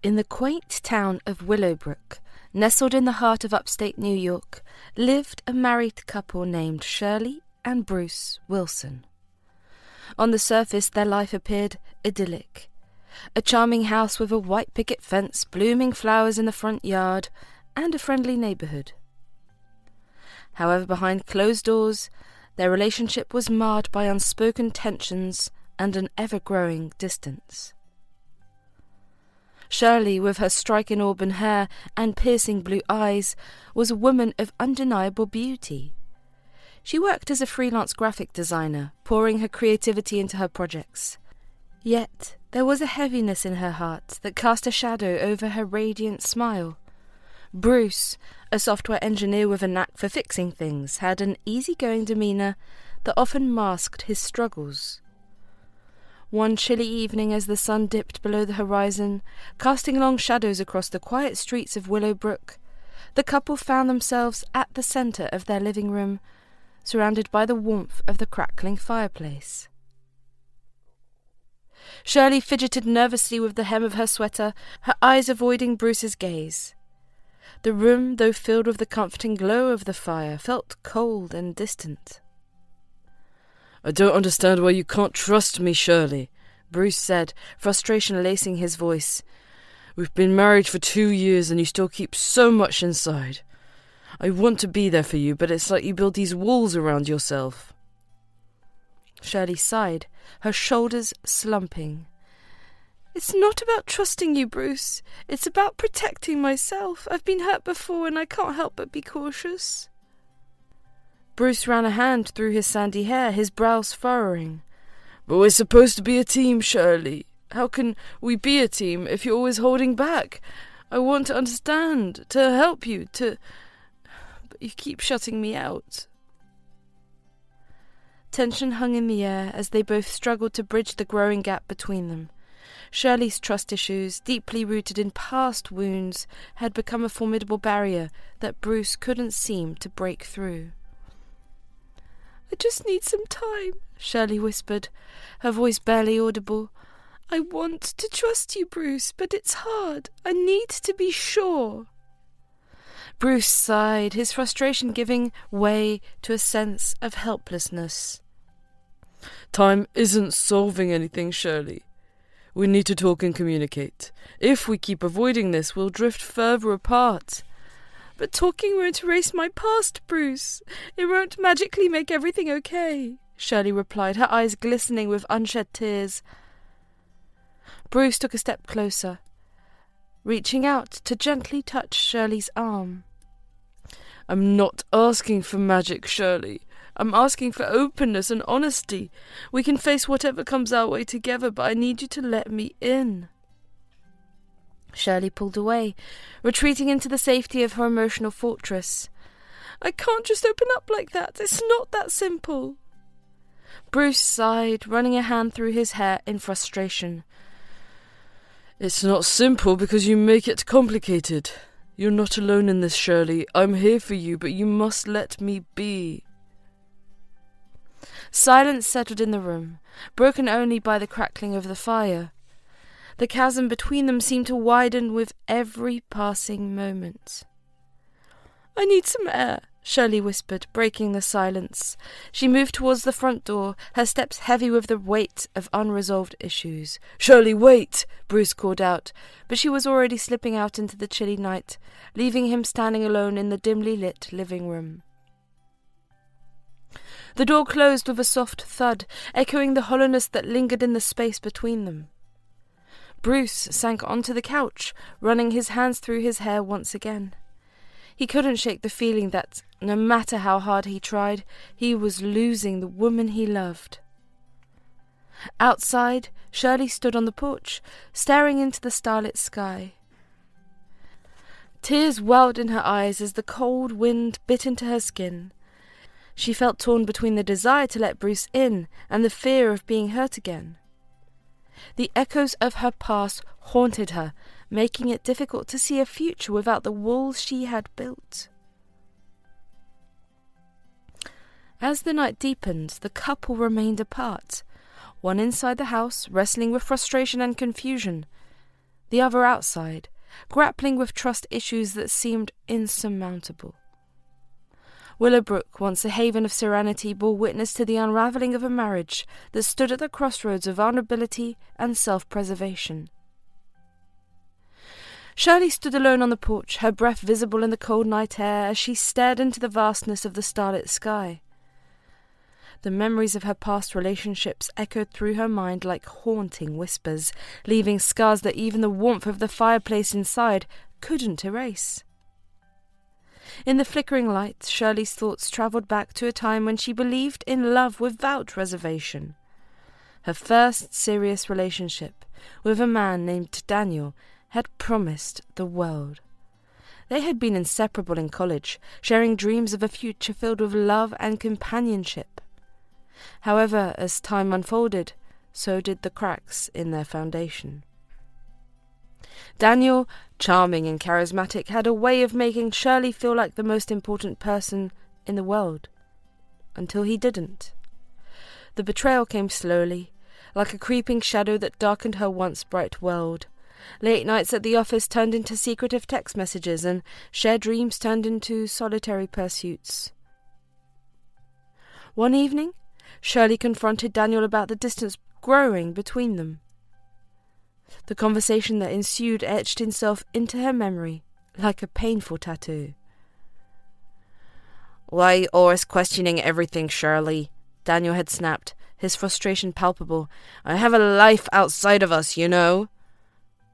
In the quaint town of Willowbrook, nestled in the heart of upstate New York, lived a married couple named Shirley and Bruce Wilson. On the surface, their life appeared idyllic. A charming house with a white picket fence, blooming flowers in the front yard, and a friendly neighborhood. However, behind closed doors, their relationship was marred by unspoken tensions and an ever-growing distance. Shirley, with her striking auburn hair and piercing blue eyes, was a woman of undeniable beauty. She worked as a freelance graphic designer, pouring her creativity into her projects. Yet there was a heaviness in her heart that cast a shadow over her radiant smile. Bruce, a software engineer with a knack for fixing things, had an easygoing demeanour that often masked his struggles. One chilly evening, as the sun dipped below the horizon, casting long shadows across the quiet streets of Willowbrook, the couple found themselves at the centre of their living room, surrounded by the warmth of the crackling fireplace. Shirley fidgeted nervously with the hem of her sweater, her eyes avoiding Bruce's gaze. The room, though filled with the comforting glow of the fire, felt cold and distant. "I don't understand why you can't trust me, Shirley," Bruce said, frustration lacing his voice. "We've been married for 2 years and you still keep so much inside. I want to be there for you, but it's like you build these walls around yourself." Shirley sighed, her shoulders slumping. "It's not about trusting you, Bruce. It's about protecting myself. I've been hurt before and I can't help but be cautious." Bruce ran a hand through his sandy hair, his brows furrowing. "But we're supposed to be a team, Shirley. How can we be a team if you're always holding back? I want to understand, to help you, but you keep shutting me out." Tension hung in the air as they both struggled to bridge the growing gap between them. Shirley's trust issues, deeply rooted in past wounds, had become a formidable barrier that Bruce couldn't seem to break through. "I just need some time," Shirley whispered, her voice barely audible. "I want to trust you, Bruce, but it's hard. I need to be sure." Bruce sighed, his frustration giving way to a sense of helplessness. "Time isn't solving anything, Shirley. We need to talk and communicate. If we keep avoiding this, we'll drift further apart." "But talking won't erase my past, Bruce. It won't magically make everything okay," Shirley replied, her eyes glistening with unshed tears. Bruce took a step closer, reaching out to gently touch Shirley's arm. "I'm not asking for magic, Shirley. I'm asking for openness and honesty. We can face whatever comes our way together, but I need you to let me in." Shirley pulled away, retreating into the safety of her emotional fortress. "I can't just open up like that. It's not that simple." Bruce sighed, running a hand through his hair in frustration. "It's not simple because you make it complicated. You're not alone in this, Shirley. I'm here for you, but you must let me be." Silence settled in the room, broken only by the crackling of the fire. The chasm between them seemed to widen with every passing moment. "I need some air," Shirley whispered, breaking the silence. She moved towards the front door, her steps heavy with the weight of unresolved issues. "Shirley, wait!" Bruce called out, but she was already slipping out into the chilly night, leaving him standing alone in the dimly lit living room. The door closed with a soft thud, echoing the hollowness that lingered in the space between them. Bruce sank onto the couch, running his hands through his hair once again. He couldn't shake the feeling that, no matter how hard he tried, he was losing the woman he loved. Outside, Shirley stood on the porch, staring into the starlit sky. Tears welled in her eyes as the cold wind bit into her skin. She felt torn between the desire to let Bruce in and the fear of being hurt again. The echoes of her past haunted her, making it difficult to see a future without the walls she had built. As the night deepened, the couple remained apart, one inside the house, wrestling with frustration and confusion, the other outside, grappling with trust issues that seemed insurmountable. Willowbrook, once a haven of serenity, bore witness to the unravelling of a marriage that stood at the crossroads of vulnerability and self-preservation. Shirley stood alone on the porch, her breath visible in the cold night air as she stared into the vastness of the starlit sky. The memories of her past relationships echoed through her mind like haunting whispers, leaving scars that even the warmth of the fireplace inside couldn't erase. In the flickering light, Shirley's thoughts travelled back to a time when she believed in love without reservation. Her first serious relationship, with a man named Daniel, had promised the world. They had been inseparable in college, sharing dreams of a future filled with love and companionship. However, as time unfolded, so did the cracks in their foundation. Daniel, charming and charismatic, had a way of making Shirley feel like the most important person in the world. Until he didn't. The betrayal came slowly, like a creeping shadow that darkened her once bright world. Late nights at the office turned into secretive text messages, and shared dreams turned into solitary pursuits. One evening, Shirley confronted Daniel about the distance growing between them. The conversation that ensued etched itself into her memory like a painful tattoo. "Why are you always questioning everything, Shirley?" Daniel had snapped, his frustration palpable. "I have a life outside of us, you know."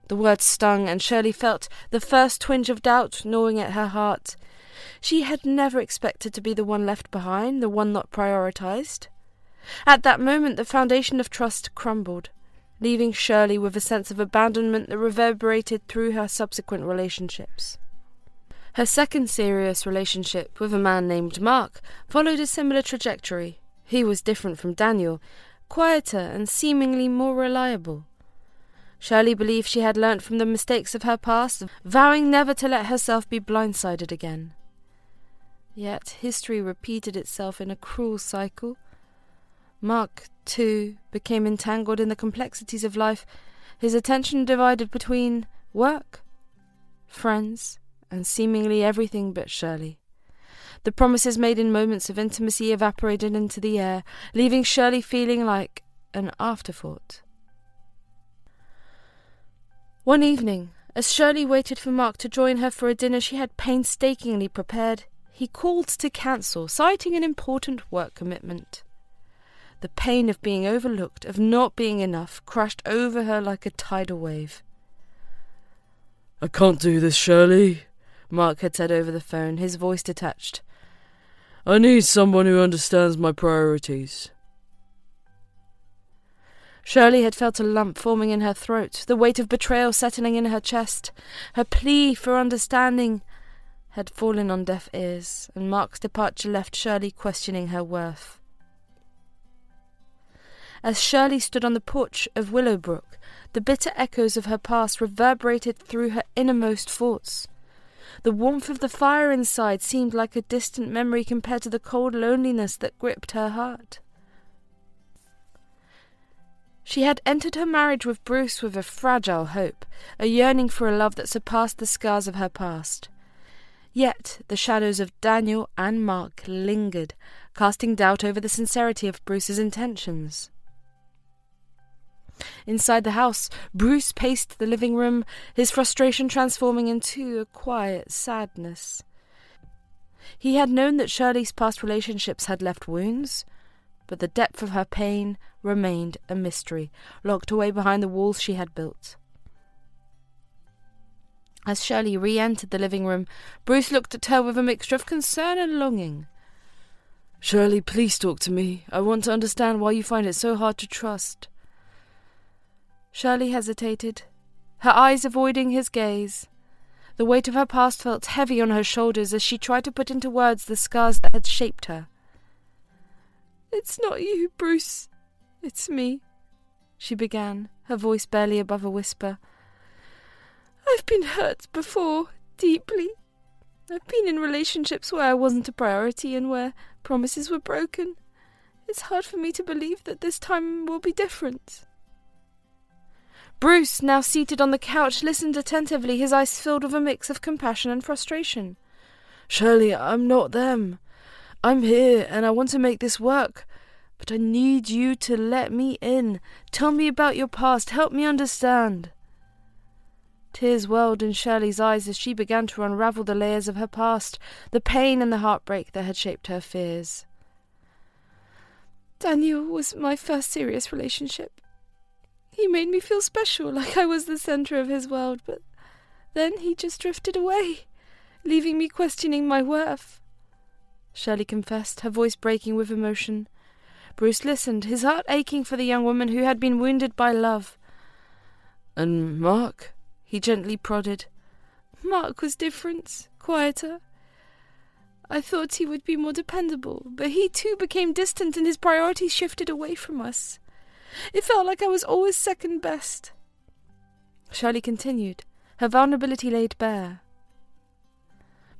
The words stung, and Shirley felt the first twinge of doubt gnawing at her heart. She had never expected to be the one left behind, the one not prioritized. At that moment, the foundation of trust crumbled, leaving Shirley with a sense of abandonment that reverberated through her subsequent relationships. Her second serious relationship, with a man named Mark, followed a similar trajectory. He was different from Daniel, quieter and seemingly more reliable. Shirley believed she had learnt from the mistakes of her past, vowing never to let herself be blindsided again. Yet history repeated itself in a cruel cycle. Mark, too, became entangled in the complexities of life, his attention divided between work, friends, and seemingly everything but Shirley. The promises made in moments of intimacy evaporated into the air, leaving Shirley feeling like an afterthought. One evening, as Shirley waited for Mark to join her for a dinner she had painstakingly prepared, he called to cancel, citing an important work commitment. The pain of being overlooked, of not being enough, crashed over her like a tidal wave. "I can't do this, Shirley," Mark had said over the phone, his voice detached. "I need someone who understands my priorities." Shirley had felt a lump forming in her throat, the weight of betrayal settling in her chest. Her plea for understanding had fallen on deaf ears, and Mark's departure left Shirley questioning her worth. As Shirley stood on the porch of Willowbrook, the bitter echoes of her past reverberated through her innermost thoughts. The warmth of the fire inside seemed like a distant memory compared to the cold loneliness that gripped her heart. She had entered her marriage with Bruce with a fragile hope, a yearning for a love that surpassed the scars of her past. Yet the shadows of Daniel and Mark lingered, casting doubt over the sincerity of Bruce's intentions. Inside the house, Bruce paced the living room, his frustration transforming into a quiet sadness. He had known that Shirley's past relationships had left wounds, but the depth of her pain remained a mystery, locked away behind the walls she had built. As Shirley re-entered the living room, Bruce looked at her with a mixture of concern and longing. "Shirley, please talk to me. I want to understand why you find it so hard to trust." Shirley hesitated, her eyes avoiding his gaze. The weight of her past felt heavy on her shoulders as she tried to put into words the scars that had shaped her. "It's not you, Bruce. It's me," she began, her voice barely above a whisper. "I've been hurt before, deeply. I've been in relationships where I wasn't a priority and where promises were broken. It's hard for me to believe that this time will be different." Bruce, now seated on the couch, listened attentively, his eyes filled with a mix of compassion and frustration. Shirley, I'm not them. I'm here, and I want to make this work. But I need you to let me in. Tell me about your past. Help me understand. Tears welled in Shirley's eyes as she began to unravel the layers of her past, the pain and the heartbreak that had shaped her fears. Daniel was my first serious relationship. He made me feel special, like I was the centre of his world, but then he just drifted away, leaving me questioning my worth. Shirley confessed, her voice breaking with emotion. Bruce listened, his heart aching for the young woman who had been wounded by love. And Mark? He gently prodded. Mark was different, quieter. I thought he would be more dependable, but he too became distant and his priorities shifted away from us. It felt like I was always second best. Shirley continued, her vulnerability laid bare.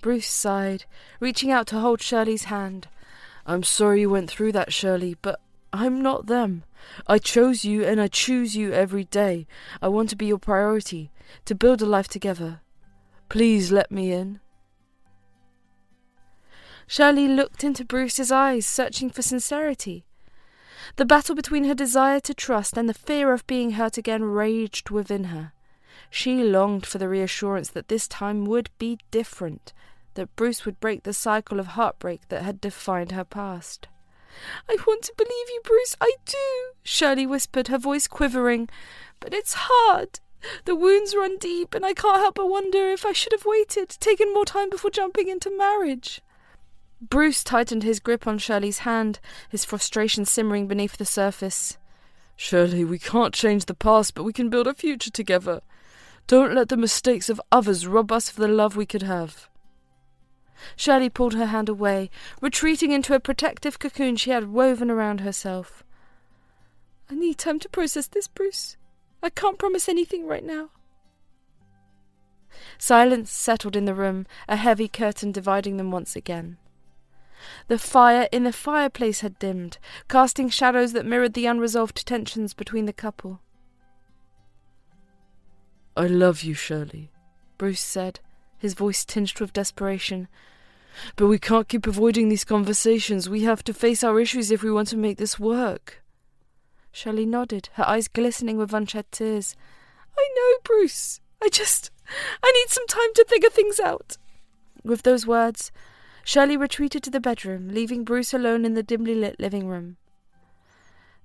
Bruce sighed, reaching out to hold Shirley's hand. I'm sorry you went through that, Shirley, but I'm not them. I chose you and I choose you every day. I want to be your priority, to build a life together. Please let me in. Shirley looked into Bruce's eyes, searching for sincerity. The battle between her desire to trust and the fear of being hurt again raged within her. She longed for the reassurance that this time would be different, that Bruce would break the cycle of heartbreak that had defined her past. I want to believe you, Bruce, I do, Shirley whispered, her voice quivering. But it's hard. The wounds run deep, and I can't help but wonder if I should have waited, taken more time before jumping into marriage. Bruce tightened his grip on Shirley's hand, his frustration simmering beneath the surface. Shirley, we can't change the past, but we can build a future together. Don't let the mistakes of others rob us of the love we could have. Shirley pulled her hand away, retreating into a protective cocoon she had woven around herself. I need time to process this, Bruce. I can't promise anything right now. Silence settled in the room, a heavy curtain dividing them once again. The fire in the fireplace had dimmed, casting shadows that mirrored the unresolved tensions between the couple. I love you, Shirley, Bruce said, his voice tinged with desperation. But we can't keep avoiding these conversations. We have to face our issues if we want to make this work. Shirley nodded, her eyes glistening with unshed tears. I know, Bruce. I need some time to figure things out. With those words, Shirley retreated to the bedroom, leaving Bruce alone in the dimly lit living room.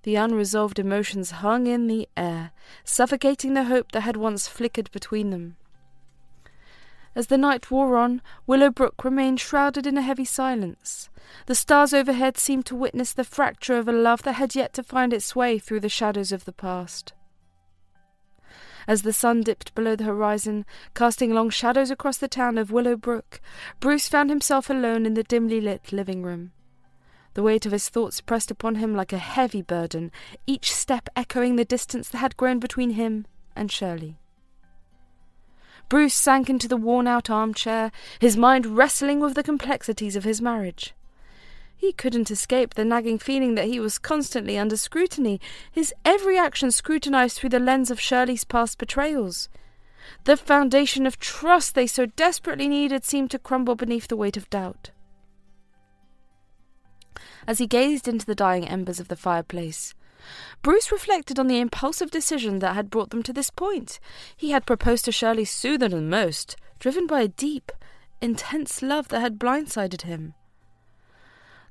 The unresolved emotions hung in the air, suffocating the hope that had once flickered between them. As the night wore on, Willowbrook remained shrouded in a heavy silence. The stars overhead seemed to witness the fracture of a love that had yet to find its way through the shadows of the past. As the sun dipped below the horizon, casting long shadows across the town of Willowbrook, Bruce found himself alone in the dimly lit living room. The weight of his thoughts pressed upon him like a heavy burden, each step echoing the distance that had grown between him and Shirley. Bruce sank into the worn-out armchair, his mind wrestling with the complexities of his marriage. He couldn't escape the nagging feeling that he was constantly under scrutiny, his every action scrutinized through the lens of Shirley's past betrayals. The foundation of trust they so desperately needed seemed to crumble beneath the weight of doubt. As he gazed into the dying embers of the fireplace, Bruce reflected on the impulsive decision that had brought them to this point. He had proposed to Shirley sooner than most, driven by a deep, intense love that had blindsided him.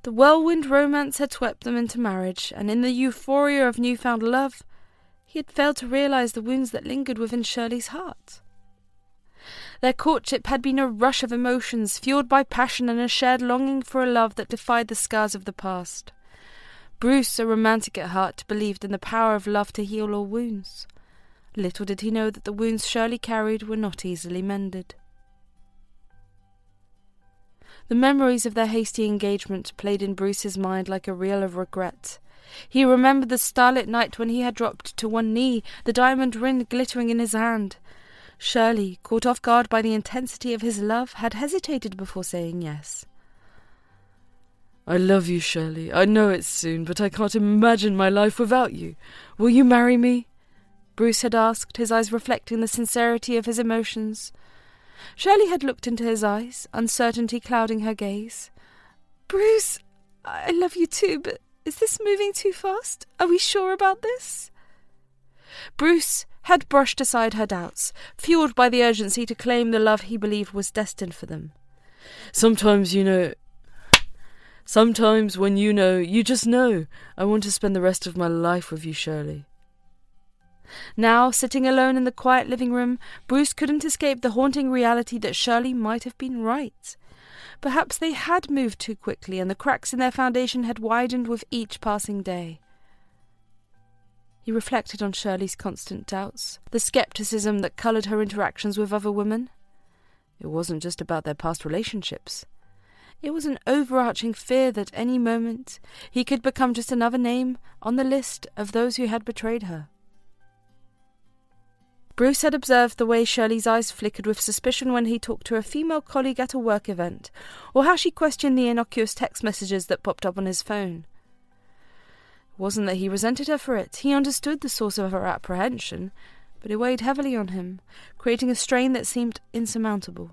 The whirlwind romance had swept them into marriage, and in the euphoria of newfound love, he had failed to realize the wounds that lingered within Shirley's heart. Their courtship had been a rush of emotions, fueled by passion and a shared longing for a love that defied the scars of the past. Bruce, a romantic at heart, believed in the power of love to heal all wounds. Little did he know that the wounds Shirley carried were not easily mended. The memories of their hasty engagement played in Bruce's mind like a reel of regret. He remembered the starlit night when he had dropped to one knee, the diamond ring glittering in his hand. Shirley, caught off guard by the intensity of his love, had hesitated before saying yes. I love you, Shirley. I know it's soon, but I can't imagine my life without you. Will you marry me? Bruce had asked, his eyes reflecting the sincerity of his emotions. Shirley had looked into his eyes, uncertainty clouding her gaze. "Bruce, I love you too, but is this moving too fast? Are we sure about this?" Bruce had brushed aside her doubts, fueled by the urgency to claim the love he believed was destined for them. Sometimes when you just know. I want to spend the rest of my life with you, Shirley. Now, sitting alone in the quiet living room, Bruce couldn't escape the haunting reality that Shirley might have been right. Perhaps they had moved too quickly, and the cracks in their foundation had widened with each passing day. He reflected on Shirley's constant doubts, the scepticism that coloured her interactions with other women. It wasn't just about their past relationships. It was an overarching fear that any moment he could become just another name on the list of those who had betrayed her. Bruce had observed the way Shirley's eyes flickered with suspicion when he talked to a female colleague at a work event, or how she questioned the innocuous text messages that popped up on his phone. It wasn't that he resented her for it. He understood the source of her apprehension, but it weighed heavily on him, creating a strain that seemed insurmountable.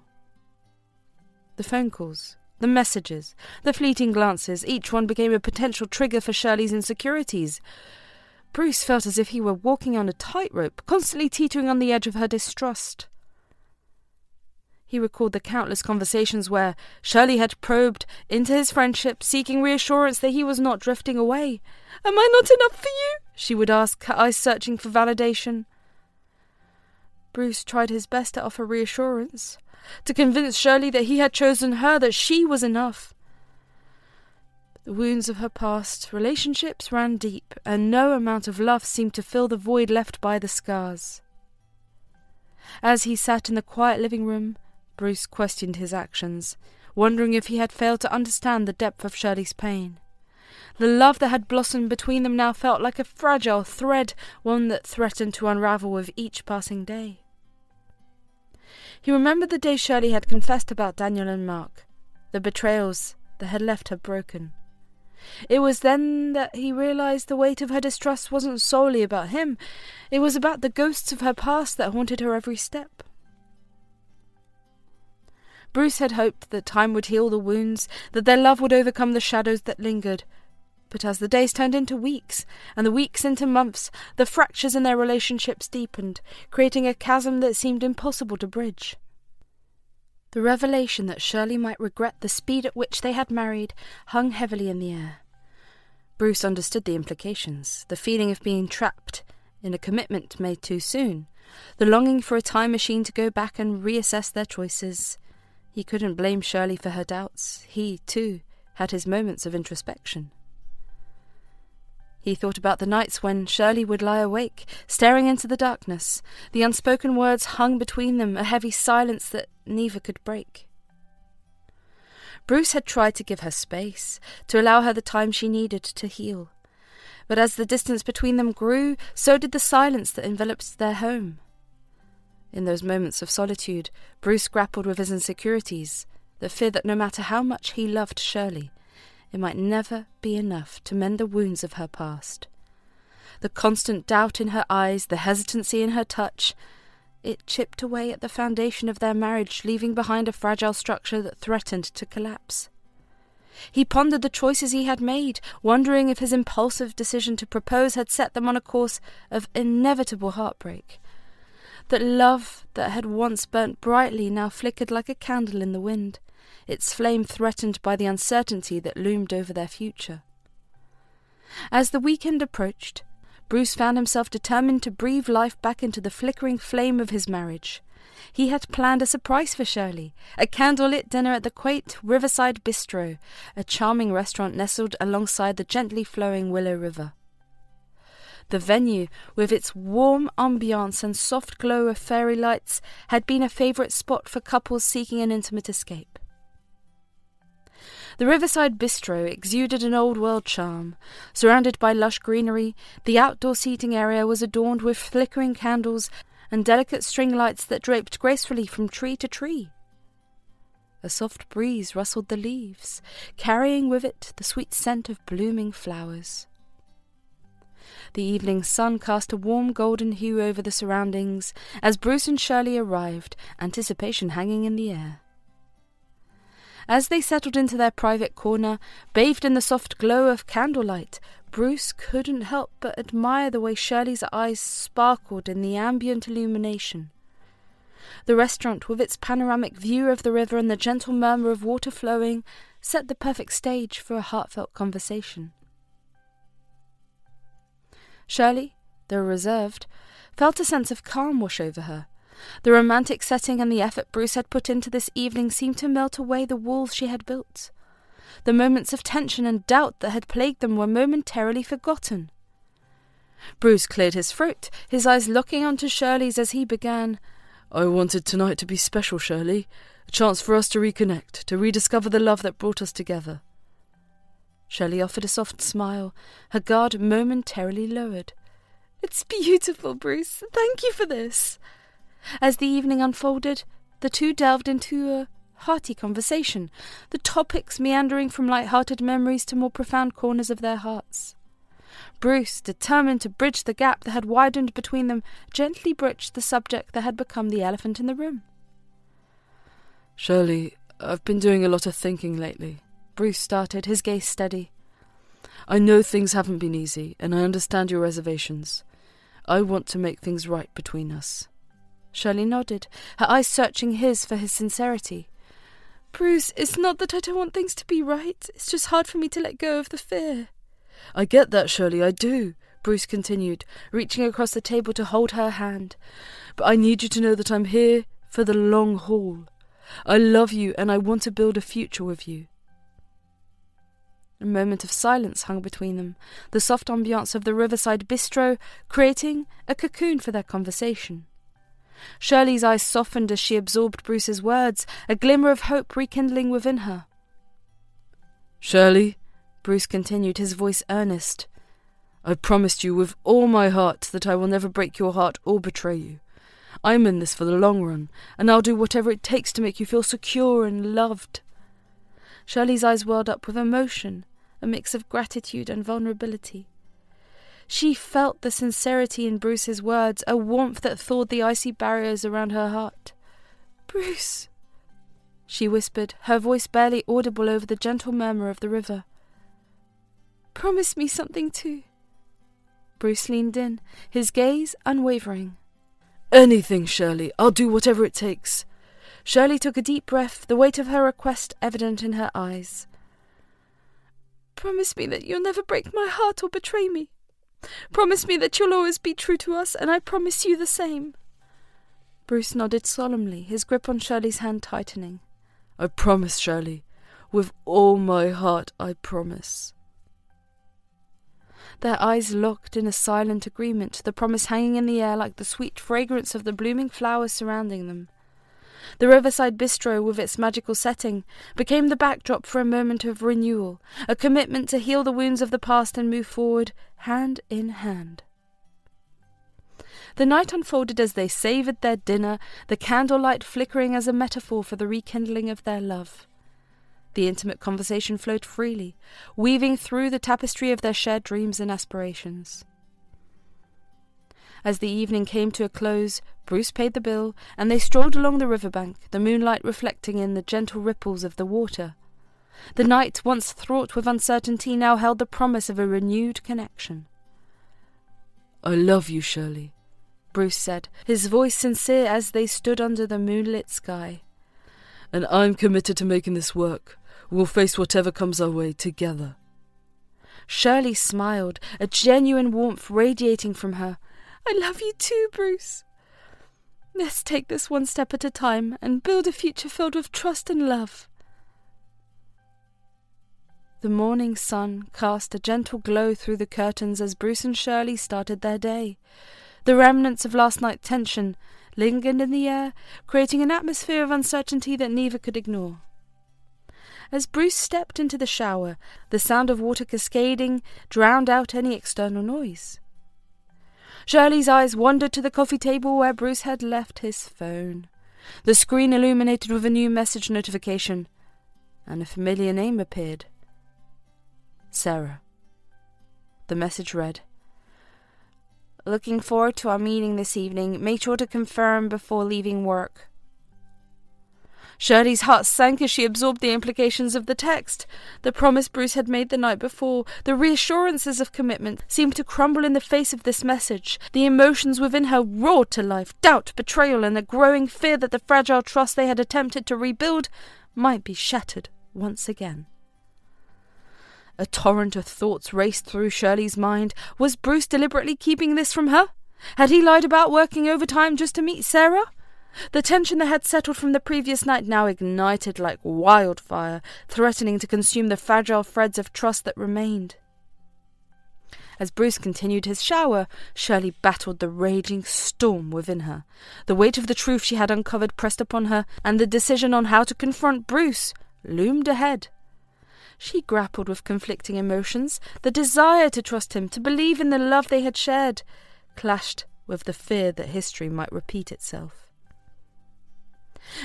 The phone calls, the messages, the fleeting glances, each one became a potential trigger for Shirley's insecurities. Bruce felt as if he were walking on a tightrope, constantly teetering on the edge of her distrust. He recalled the countless conversations where Shirley had probed into his friendship, seeking reassurance that he was not drifting away. "Am I not enough for you?" she would ask, her eyes searching for validation. Bruce tried his best to offer reassurance, to convince Shirley that he had chosen her, that she was enough. The wounds of her past relationships ran deep, and no amount of love seemed to fill the void left by the scars. As he sat in the quiet living room, Bruce questioned his actions, wondering if he had failed to understand the depth of Shirley's pain. The love that had blossomed between them now felt like a fragile thread, one that threatened to unravel with each passing day. He remembered the day Shirley had confessed about Daniel and Mark, the betrayals that had left her broken. It was then that he realized the weight of her distrust wasn't solely about him. It was about the ghosts of her past that haunted her every step. Bruce had hoped that time would heal the wounds, that their love would overcome the shadows that lingered. But as the days turned into weeks, and the weeks into months, the fractures in their relationships deepened, creating a chasm that seemed impossible to bridge. The revelation that Shirley might regret the speed at which they had married hung heavily in the air. Bruce understood the implications, the feeling of being trapped in a commitment made too soon, the longing for a time machine to go back and reassess their choices. He couldn't blame Shirley for her doubts. He, too, had his moments of introspection. He thought about the nights when Shirley would lie awake, staring into the darkness. The unspoken words hung between them, a heavy silence that neither could break. Bruce had tried to give her space, to allow her the time she needed to heal. But as the distance between them grew, so did the silence that enveloped their home. In those moments of solitude, Bruce grappled with his insecurities, the fear that no matter how much he loved Shirley, it might never be enough to mend the wounds of her past. The constant doubt in her eyes, the hesitancy in her touch, it chipped away at the foundation of their marriage, leaving behind a fragile structure that threatened to collapse. He pondered the choices he had made, wondering if his impulsive decision to propose had set them on a course of inevitable heartbreak. That love that had once burnt brightly now flickered like a candle in the wind, its flame threatened by the uncertainty that loomed over their future. As the weekend approached, Bruce found himself determined to breathe life back into the flickering flame of his marriage. He had planned a surprise for Shirley, a candlelit dinner at the quaint Riverside Bistro, a charming restaurant nestled alongside the gently flowing Willow River. The venue, with its warm ambiance and soft glow of fairy lights, had been a favourite spot for couples seeking an intimate escape. The Riverside Bistro exuded an old-world charm. Surrounded by lush greenery, the outdoor seating area was adorned with flickering candles and delicate string lights that draped gracefully from tree to tree. A soft breeze rustled the leaves, carrying with it the sweet scent of blooming flowers. The evening sun cast a warm golden hue over the surroundings as Bruce and Shirley arrived, anticipation hanging in the air. As they settled into their private corner, bathed in the soft glow of candlelight, Bruce couldn't help but admire the way Shirley's eyes sparkled in the ambient illumination. The restaurant, with its panoramic view of the river and the gentle murmur of water flowing, set the perfect stage for a heartfelt conversation. Shirley, though reserved, felt a sense of calm wash over her. The romantic setting and the effort Bruce had put into this evening seemed to melt away the walls she had built. The moments of tension and doubt that had plagued them were momentarily forgotten. Bruce cleared his throat, his eyes locking onto Shirley's as he began, I wanted tonight to be special, Shirley. A chance for us to reconnect, to rediscover the love that brought us together. Shirley offered a soft smile, her guard momentarily lowered. It's beautiful, Bruce. Thank you for this. As the evening unfolded, the two delved into a hearty conversation, the topics meandering from light-hearted memories to more profound corners of their hearts. Bruce, determined to bridge the gap that had widened between them, gently broached the subject that had become the elephant in the room. Shirley, I've been doing a lot of thinking lately. Bruce started, his gaze steady. I know things haven't been easy, and I understand your reservations. I want to make things right between us. Shirley nodded, her eyes searching his for his sincerity. Bruce, it's not that I don't want things to be right. It's just hard for me to let go of the fear. I get that, Shirley, I do, Bruce continued, reaching across the table to hold her hand. But I need you to know that I'm here for the long haul. I love you, and I want to build a future with you. A moment of silence hung between them, the soft ambiance of the riverside bistro creating a cocoon for their conversation. Shirley's eyes softened as she absorbed Bruce's words, a glimmer of hope rekindling within her. Shirley, Bruce continued, his voice earnest, I promised you with all my heart that I will never break your heart or betray you. I'm in this for the long run, and I'll do whatever it takes to make you feel secure and loved. Shirley's eyes welled up with emotion, a mix of gratitude and vulnerability. She felt the sincerity in Bruce's words, a warmth that thawed the icy barriers around her heart. Bruce, she whispered, her voice barely audible over the gentle murmur of the river. Promise me something too. Bruce leaned in, his gaze unwavering. Anything, Shirley. I'll do whatever it takes. Shirley took a deep breath, the weight of her request evident in her eyes. Promise me that you'll never break my heart or betray me. Promise me that you'll always be true to us, and I promise you the same. Bruce nodded solemnly, his grip on Shirley's hand tightening. I promise, Shirley. With all my heart, I promise. Their eyes locked in a silent agreement, the promise hanging in the air like the sweet fragrance of the blooming flowers surrounding them. The riverside bistro, with its magical setting, became the backdrop for a moment of renewal, a commitment to heal the wounds of the past and move forward, hand in hand. The night unfolded as they savoured their dinner, the candlelight flickering as a metaphor for the rekindling of their love. The intimate conversation flowed freely, weaving through the tapestry of their shared dreams and aspirations. As the evening came to a close, Bruce paid the bill, and they strolled along the riverbank, the moonlight reflecting in the gentle ripples of the water. The night, once fraught with uncertainty, now held the promise of a renewed connection. I love you, Shirley, Bruce said, his voice sincere as they stood under the moonlit sky. And I'm committed to making this work. We'll face whatever comes our way together. Shirley smiled, a genuine warmth radiating from her. I love you too, Bruce. Let's take this one step at a time and build a future filled with trust and love. The morning sun cast a gentle glow through the curtains as Bruce and Shirley started their day. The remnants of last night's tension lingered in the air, creating an atmosphere of uncertainty that neither could ignore. As Bruce stepped into the shower, the sound of water cascading drowned out any external noise. Shirley's eyes wandered to the coffee table where Bruce had left his phone. The screen illuminated with a new message notification, and a familiar name appeared. Sarah. The message read, Looking forward to our meeting this evening. Make sure to confirm before leaving work. Shirley's heart sank as she absorbed the implications of the text. The promise Bruce had made the night before, the reassurances of commitment, seemed to crumble in the face of this message. The emotions within her roared to life: doubt, betrayal, and a growing fear that the fragile trust they had attempted to rebuild might be shattered once again. A torrent of thoughts raced through Shirley's mind. Was Bruce deliberately keeping this from her? Had he lied about working overtime just to meet Sarah? The tension that had settled from the previous night now ignited like wildfire, threatening to consume the fragile threads of trust that remained. As Bruce continued his shower, Shirley battled the raging storm within her. The weight of the truth she had uncovered pressed upon her, and the decision on how to confront Bruce loomed ahead. She grappled with conflicting emotions. The desire to trust him, to believe in the love they had shared, clashed with the fear that history might repeat itself.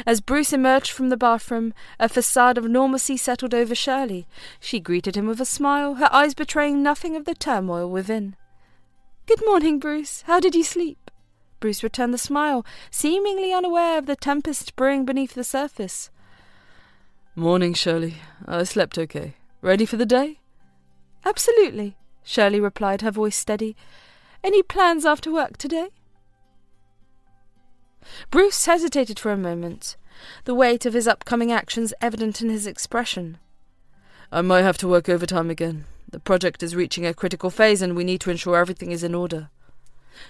As Bruce emerged from the bathroom, a facade of normalcy settled over Shirley. She greeted him with a smile, her eyes betraying nothing of the turmoil within. "Good morning, Bruce. How did you sleep?" Bruce returned the smile, seemingly unaware of the tempest brewing beneath the surface. "Morning, Shirley. I slept okay. Ready for the day?" "Absolutely," Shirley replied, her voice steady. "Any plans after work today?" Bruce hesitated for a moment, the weight of his upcoming actions evident in his expression. "I might have to work overtime again. The project is reaching a critical phase and we need to ensure everything is in order."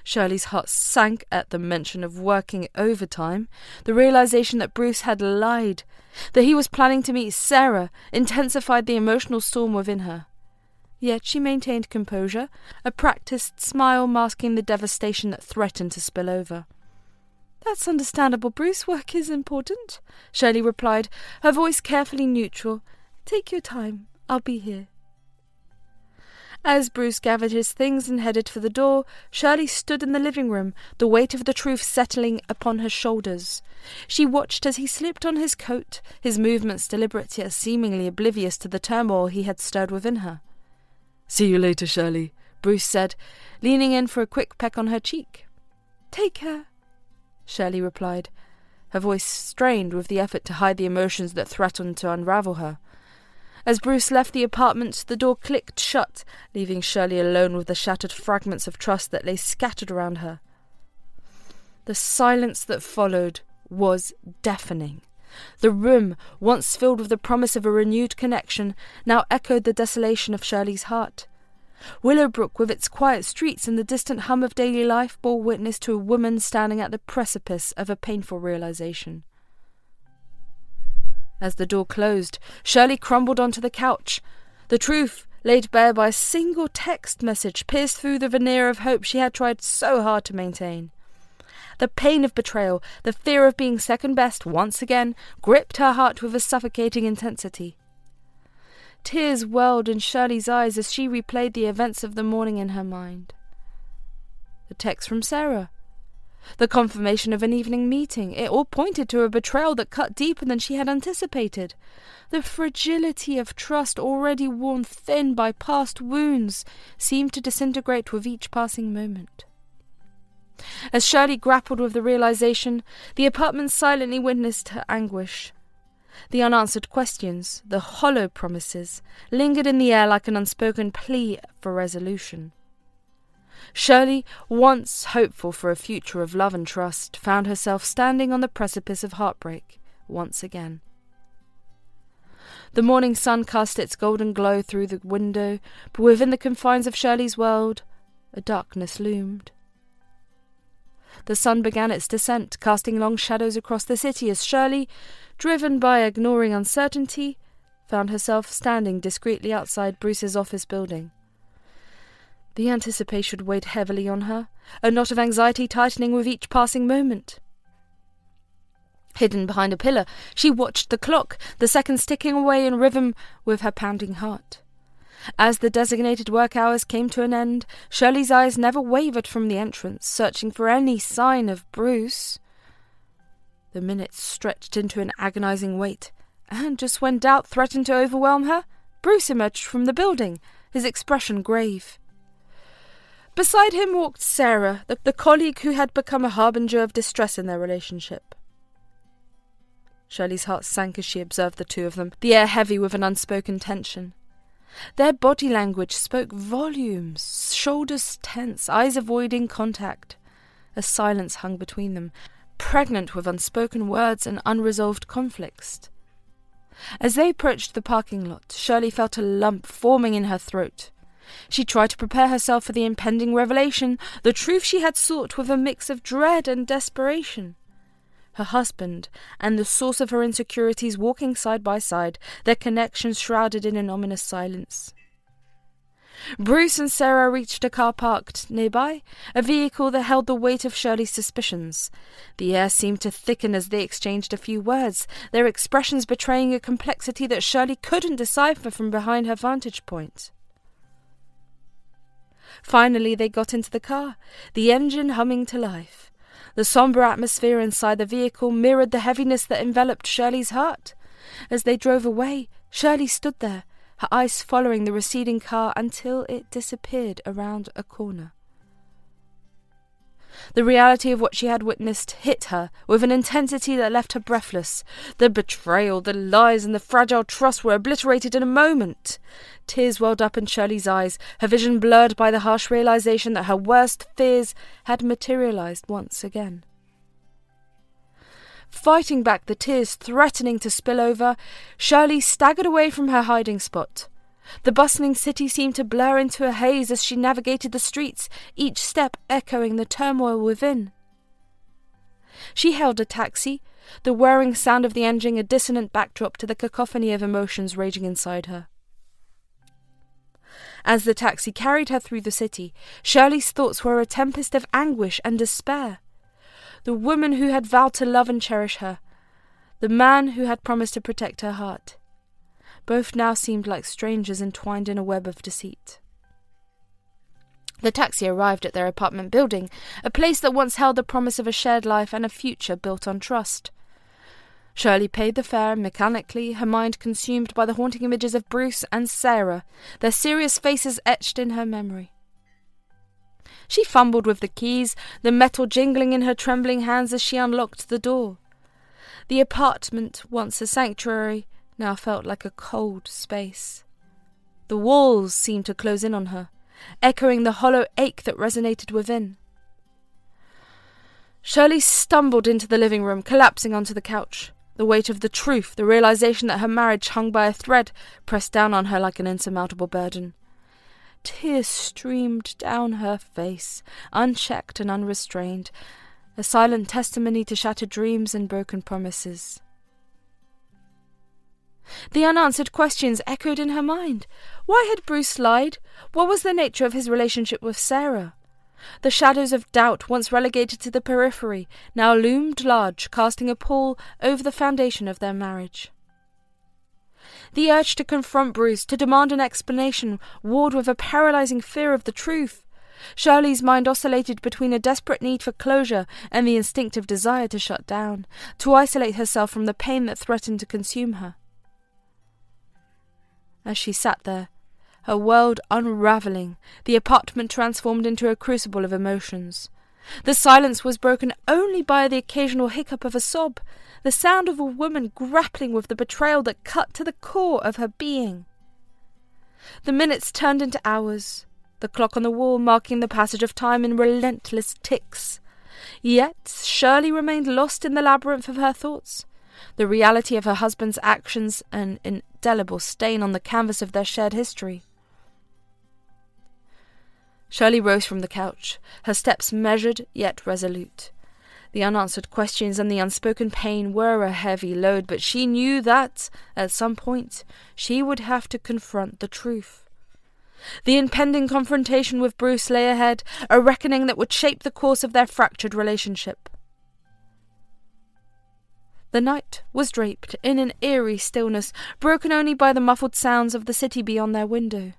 Shirley's heart sank at the mention of working overtime. The realization that Bruce had lied, that he was planning to meet Sarah, intensified the emotional storm within her. Yet she maintained composure, a practiced smile masking the devastation that threatened to spill over. "That's understandable, Bruce. Work is important," Shirley replied, her voice carefully neutral. "Take your time. I'll be here." As Bruce gathered his things and headed for the door, Shirley stood in the living room, the weight of the truth settling upon her shoulders. She watched as he slipped on his coat, his movements deliberate yet seemingly oblivious to the turmoil he had stirred within her. "See you later, Shirley," Bruce said, leaning in for a quick peck on her cheek. "Take care," Shirley replied, her voice strained with the effort to hide the emotions that threatened to unravel her. As Bruce left the apartment, the door clicked shut, leaving Shirley alone with the shattered fragments of trust that lay scattered around her. The silence that followed was deafening. The room, once filled with the promise of a renewed connection, now echoed the desolation of Shirley's heart. Willowbrook, with its quiet streets and the distant hum of daily life, bore witness to a woman standing at the precipice of a painful realization. As the door closed, Shirley crumbled onto the couch. The truth, laid bare by a single text message, pierced through the veneer of hope she had tried so hard to maintain. The pain of betrayal, the fear of being second best once again, gripped her heart with a suffocating intensity. Tears welled in Shirley's eyes as she replayed the events of the morning in her mind. The text from Sarah, the confirmation of an evening meeting, it all pointed to a betrayal that cut deeper than she had anticipated. The fragility of trust, already worn thin by past wounds, seemed to disintegrate with each passing moment. As Shirley grappled with the realization, the apartment silently witnessed her anguish. The unanswered questions, the hollow promises, lingered in the air like an unspoken plea for resolution. Shirley, once hopeful for a future of love and trust, found herself standing on the precipice of heartbreak once again. The morning sun cast its golden glow through the window, but within the confines of Shirley's world, a darkness loomed. The sun began its descent, casting long shadows across the city as Shirley, driven by ignoring uncertainty, found herself standing discreetly outside Bruce's office building. The anticipation weighed heavily on her, a knot of anxiety tightening with each passing moment. Hidden behind a pillar, she watched the clock, the seconds ticking away in rhythm with her pounding heart. As the designated work hours came to an end, Shirley's eyes never wavered from the entrance, searching for any sign of Bruce. The minutes stretched into an agonizing wait, and just when doubt threatened to overwhelm her, Bruce emerged from the building, his expression grave. Beside him walked Sarah, the colleague who had become a harbinger of distress in their relationship. Shirley's heart sank as she observed the two of them, the air heavy with an unspoken tension. Their body language spoke volumes, shoulders tense, eyes avoiding contact. A silence hung between them, pregnant with unspoken words and unresolved conflicts. As they approached the parking lot, Shirley felt a lump forming in her throat. She tried to prepare herself for the impending revelation, the truth she had sought with a mix of dread and desperation. Her husband and the source of her insecurities walking side by side, their connection shrouded in an ominous silence. Bruce and Sarah reached a car parked nearby, a vehicle that held the weight of Shirley's suspicions. The air seemed to thicken as they exchanged a few words, their expressions betraying a complexity that Shirley couldn't decipher from behind her vantage point. Finally they got into the car, the engine humming to life. The sombre atmosphere inside the vehicle mirrored the heaviness that enveloped Shirley's heart. As they drove away, Shirley stood there, her eyes following the receding car until it disappeared around a corner. The reality of what she had witnessed hit her with an intensity that left her breathless. The betrayal, the lies, and the fragile trust were obliterated in a moment. Tears welled up in Shirley's eyes, her vision blurred by the harsh realization that her worst fears had materialized once again. Fighting back the tears threatening to spill over, Shirley staggered away from her hiding spot. The bustling city seemed to blur into a haze as she navigated the streets, each step echoing the turmoil within. She hailed a taxi, the whirring sound of the engine a dissonant backdrop to the cacophony of emotions raging inside her. As the taxi carried her through the city, Shirley's thoughts were a tempest of anguish and despair. The woman who had vowed to love and cherish her, the man who had promised to protect her heart. Both now seemed like strangers entwined in a web of deceit. The taxi arrived at their apartment building, a place that once held the promise of a shared life and a future built on trust. Shirley paid the fare mechanically, her mind consumed by the haunting images of Bruce and Sarah, their serious faces etched in her memory. She fumbled with the keys, the metal jingling in her trembling hands as she unlocked the door. The apartment, once a sanctuary, now felt like a cold space. The walls seemed to close in on her, echoing the hollow ache that resonated within. Shirley stumbled into the living room, collapsing onto the couch. The weight of the truth, the realization that her marriage hung by a thread, pressed down on her like an insurmountable burden. Tears streamed down her face, unchecked and unrestrained, a silent testimony to shattered dreams and broken promises. The unanswered questions echoed in her mind. Why had Bruce lied? What was the nature of his relationship with Sarah? The shadows of doubt, once relegated to the periphery, now loomed large, casting a pall over the foundation of their marriage. The urge to confront Bruce, to demand an explanation, warred with a paralyzing fear of the truth. Shirley's mind oscillated between a desperate need for closure and the instinctive desire to shut down, to isolate herself from the pain that threatened to consume her. As she sat there, her world unravelling, the apartment transformed into a crucible of emotions. The silence was broken only by the occasional hiccup of a sob, the sound of a woman grappling with the betrayal that cut to the core of her being. The minutes turned into hours, the clock on the wall marking the passage of time in relentless ticks. Yet Shirley remained lost in the labyrinth of her thoughts. The reality of her husband's actions an indelible stain on the canvas of their shared history. Shirley rose from the couch, her steps measured yet resolute. The unanswered questions and the unspoken pain were a heavy load, but she knew that, at some point, she would have to confront the truth. The impending confrontation with Bruce lay ahead, a reckoning that would shape the course of their fractured relationship. The night was draped in an eerie stillness, broken only by the muffled sounds of the city beyond their window.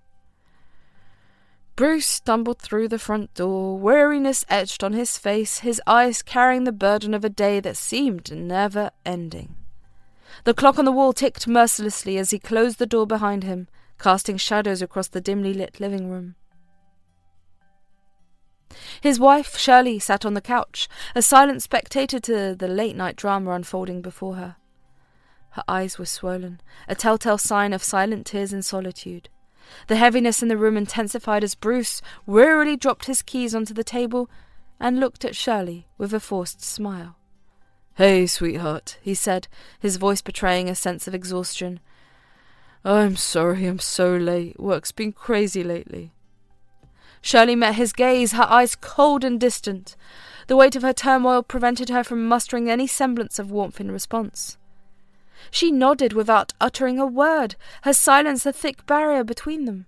Bruce stumbled through the front door, weariness etched on his face, his eyes carrying the burden of a day that seemed never ending. The clock on the wall ticked mercilessly as he closed the door behind him, casting shadows across the dimly lit living room. His wife, Shirley, sat on the couch, a silent spectator to the late-night drama unfolding before her. Her eyes were swollen, a telltale sign of silent tears and solitude. The heaviness in the room intensified as Bruce wearily dropped his keys onto the table and looked at Shirley with a forced smile. "Hey, sweetheart," he said, his voice betraying a sense of exhaustion. "I'm sorry I'm so late. Work's been crazy lately." Shirley met his gaze, her eyes cold and distant. The weight of her turmoil prevented her from mustering any semblance of warmth in response. She nodded without uttering a word, her silence a thick barrier between them.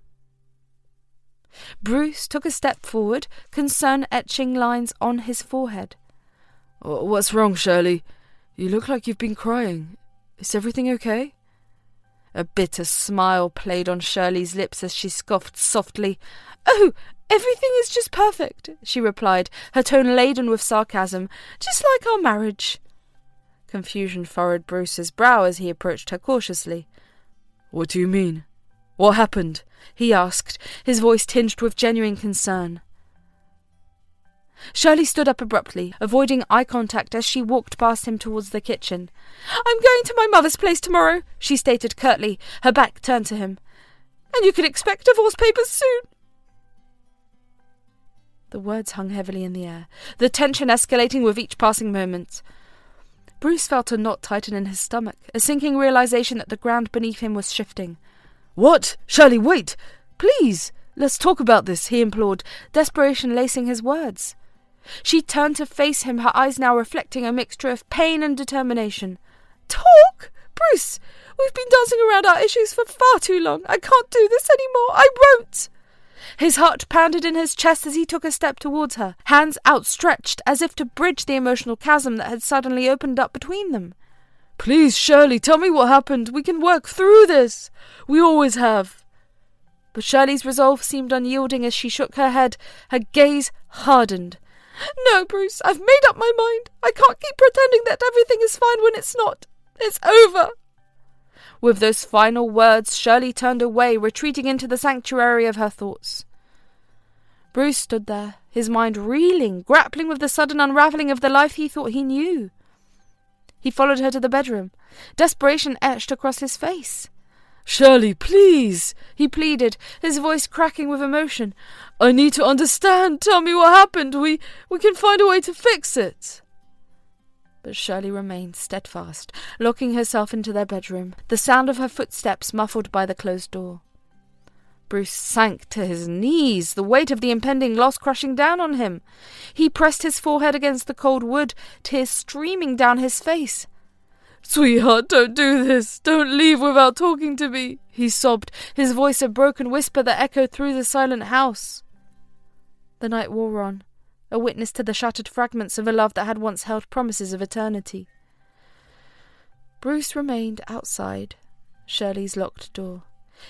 Bruce took a step forward, concern etching lines on his forehead. "What's wrong, Shirley? You look like you've been crying. Is everything okay?" A bitter smile played on Shirley's lips as she scoffed softly. "Oh, everything is just perfect," she replied, her tone laden with sarcasm. "Just like our marriage." Confusion furrowed Bruce's brow as he approached her cautiously. "What do you mean? What happened?" he asked, his voice tinged with genuine concern. Shirley stood up abruptly, avoiding eye contact as she walked past him towards the kitchen. "I'm going to my mother's place tomorrow," she stated curtly, her back turned to him. "And you can expect divorce papers soon." The words hung heavily in the air, the tension escalating with each passing moment. Bruce felt a knot tighten in his stomach, a sinking realization that the ground beneath him was shifting. "What? Shirley, wait! Please! Let's talk about this," he implored, desperation lacing his words. She turned to face him, her eyes now reflecting a mixture of pain and determination. "Talk? Bruce, we've been dancing around our issues for far too long. I can't do this anymore. I won't." His heart pounded in his chest as he took a step towards her, hands outstretched as if to bridge the emotional chasm that had suddenly opened up between them. "Please, Shirley, tell me what happened. We can work through this. We always have." But Shirley's resolve seemed unyielding as she shook her head, her gaze hardened. "No, Bruce, I've made up my mind. I can't keep pretending that everything is fine when it's not. It's over." With those final words, Shirley turned away, retreating into the sanctuary of her thoughts. Bruce stood there, his mind reeling, grappling with the sudden unravelling of the life he thought he knew. He followed her to the bedroom, desperation etched across his face. "Shirley, please," he pleaded, his voice cracking with emotion. "I need to understand. Tell me what happened. We can find a way to fix it." But Shirley remained steadfast, locking herself into their bedroom, the sound of her footsteps muffled by the closed door. Bruce sank to his knees, the weight of the impending loss crushing down on him. He pressed his forehead against the cold wood, tears streaming down his face. "Sweetheart, don't do this. Don't leave without talking to me," he sobbed, his voice a broken whisper that echoed through the silent house. The night wore on, a witness to the shattered fragments of a love that had once held promises of eternity. Bruce remained outside Shirley's locked door,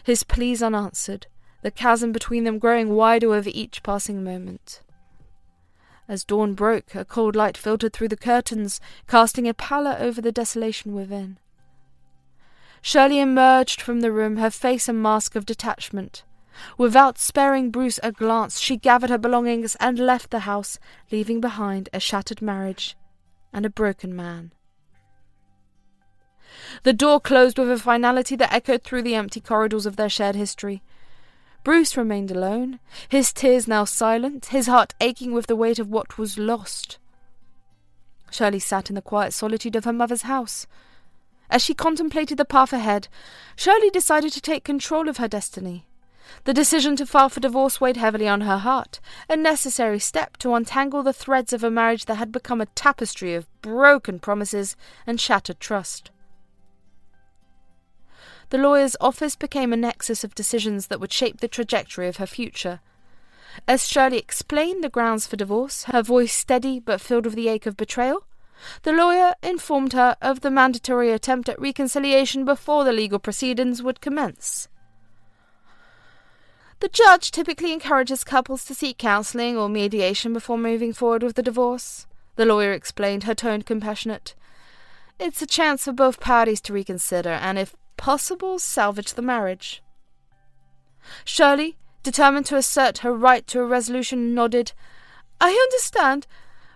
his pleas unanswered, the chasm between them growing wider with each passing moment. As dawn broke, a cold light filtered through the curtains, casting a pallor over the desolation within. Shirley emerged from the room, her face a mask of detachment. Without sparing Bruce a glance, she gathered her belongings and left the house, leaving behind a shattered marriage and a broken man. The door closed with a finality that echoed through the empty corridors of their shared history. Bruce remained alone, his tears now silent, his heart aching with the weight of what was lost. Shirley sat in the quiet solitude of her mother's house. As she contemplated the path ahead, Shirley decided to take control of her destiny. The decision to file for divorce weighed heavily on her heart, a necessary step to untangle the threads of a marriage that had become a tapestry of broken promises and shattered trust. The lawyer's office became a nexus of decisions that would shape the trajectory of her future. As Shirley explained the grounds for divorce, her voice steady but filled with the ache of betrayal, the lawyer informed her of the mandatory attempt at reconciliation before the legal proceedings would commence. The judge typically encourages couples to seek counselling or mediation before moving forward with the divorce, the lawyer explained, her tone compassionate. It's a chance for both parties to reconsider and, if possible, salvage the marriage. Shirley, determined to assert her right to a resolution, nodded. I understand,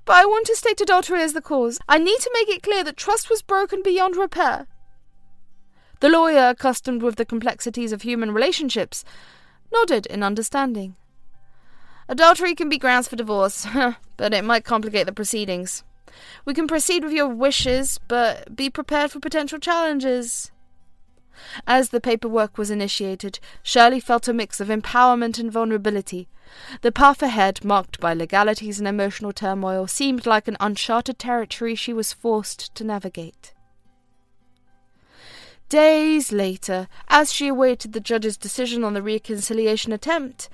but I want to state adultery as the cause. I need to make it clear that trust was broken beyond repair. The lawyer, accustomed with the complexities of human relationships, nodded in understanding. Adultery can be grounds for divorce, but it might complicate the proceedings. We can proceed with your wishes, but be prepared for potential challenges. As the paperwork was initiated, Shirley felt a mix of empowerment and vulnerability. The path ahead, marked by legalities and emotional turmoil, seemed like an uncharted territory she was forced to navigate. Days later, as she awaited the judge's decision on the reconciliation attempt,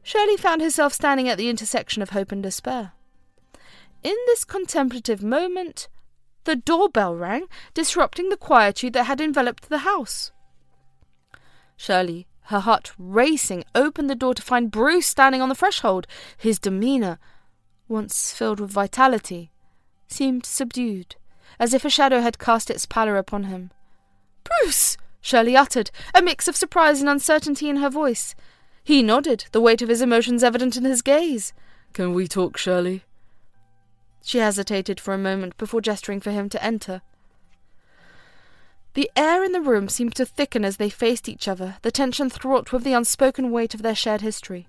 Shirley found herself standing at the intersection of hope and despair. In this contemplative moment, the doorbell rang, disrupting the quietude that had enveloped the house. Shirley, her heart racing, opened the door to find Bruce standing on the threshold. His demeanour, once filled with vitality, seemed subdued, as if a shadow had cast its pallor upon him. "Bruce!" Shirley uttered, a mix of surprise and uncertainty in her voice. He nodded, the weight of his emotions evident in his gaze. "Can we talk, Shirley?" She hesitated for a moment before gesturing for him to enter. The air in the room seemed to thicken as they faced each other, the tension fraught with the unspoken weight of their shared history.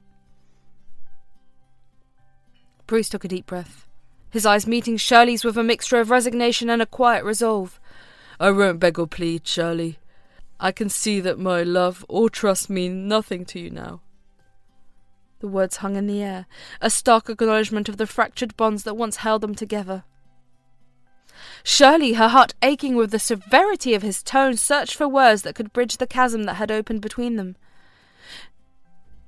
Bruce took a deep breath, his eyes meeting Shirley's with a mixture of resignation and a quiet resolve. "I won't beg or plead, Shirley. I can see that my love or trust mean nothing to you now." The words hung in the air, a stark acknowledgement of the fractured bonds that once held them together. Shirley, her heart aching with the severity of his tone, searched for words that could bridge the chasm that had opened between them.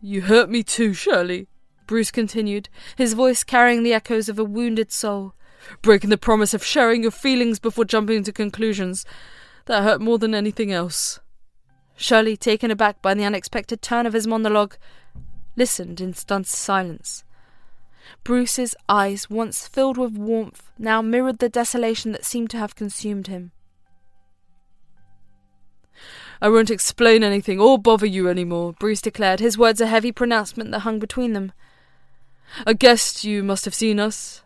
"You hurt me too, Shirley," Bruce continued, his voice carrying the echoes of a wounded soul. "Breaking the promise of sharing your feelings before jumping to conclusions. That hurt more than anything else." Shirley, taken aback by the unexpected turn of his monologue, listened in stunned silence. Bruce's eyes, once filled with warmth, now mirrored the desolation that seemed to have consumed him. "I won't explain anything or bother you any more," Bruce declared, his words a heavy pronouncement that hung between them. "I guessed you must have seen us.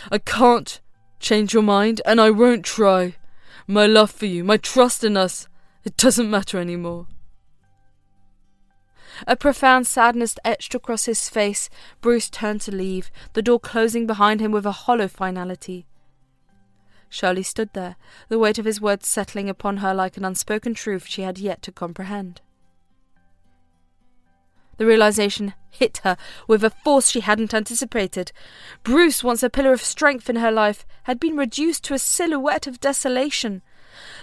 I can't change your mind, and I won't try. My love for you, my trust in us, it doesn't matter anymore." A profound sadness etched across his face. Bruce turned to leave, the door closing behind him with a hollow finality. Shirley stood there, the weight of his words settling upon her like an unspoken truth she had yet to comprehend. The realization hit her with a force she hadn't anticipated. Bruce, once a pillar of strength in her life, had been reduced to a silhouette of desolation.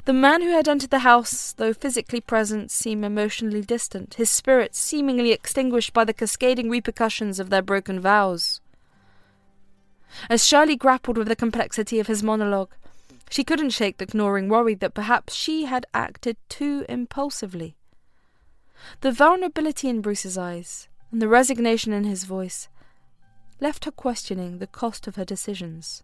The man who had entered the house, though physically present, seemed emotionally distant, his spirit seemingly extinguished by the cascading repercussions of their broken vows. As Shirley grappled with the complexity of his monologue, she couldn't shake the gnawing worry that perhaps she had acted too impulsively. The vulnerability in Bruce's eyes, and the resignation in his voice, left her questioning the cost of her decisions.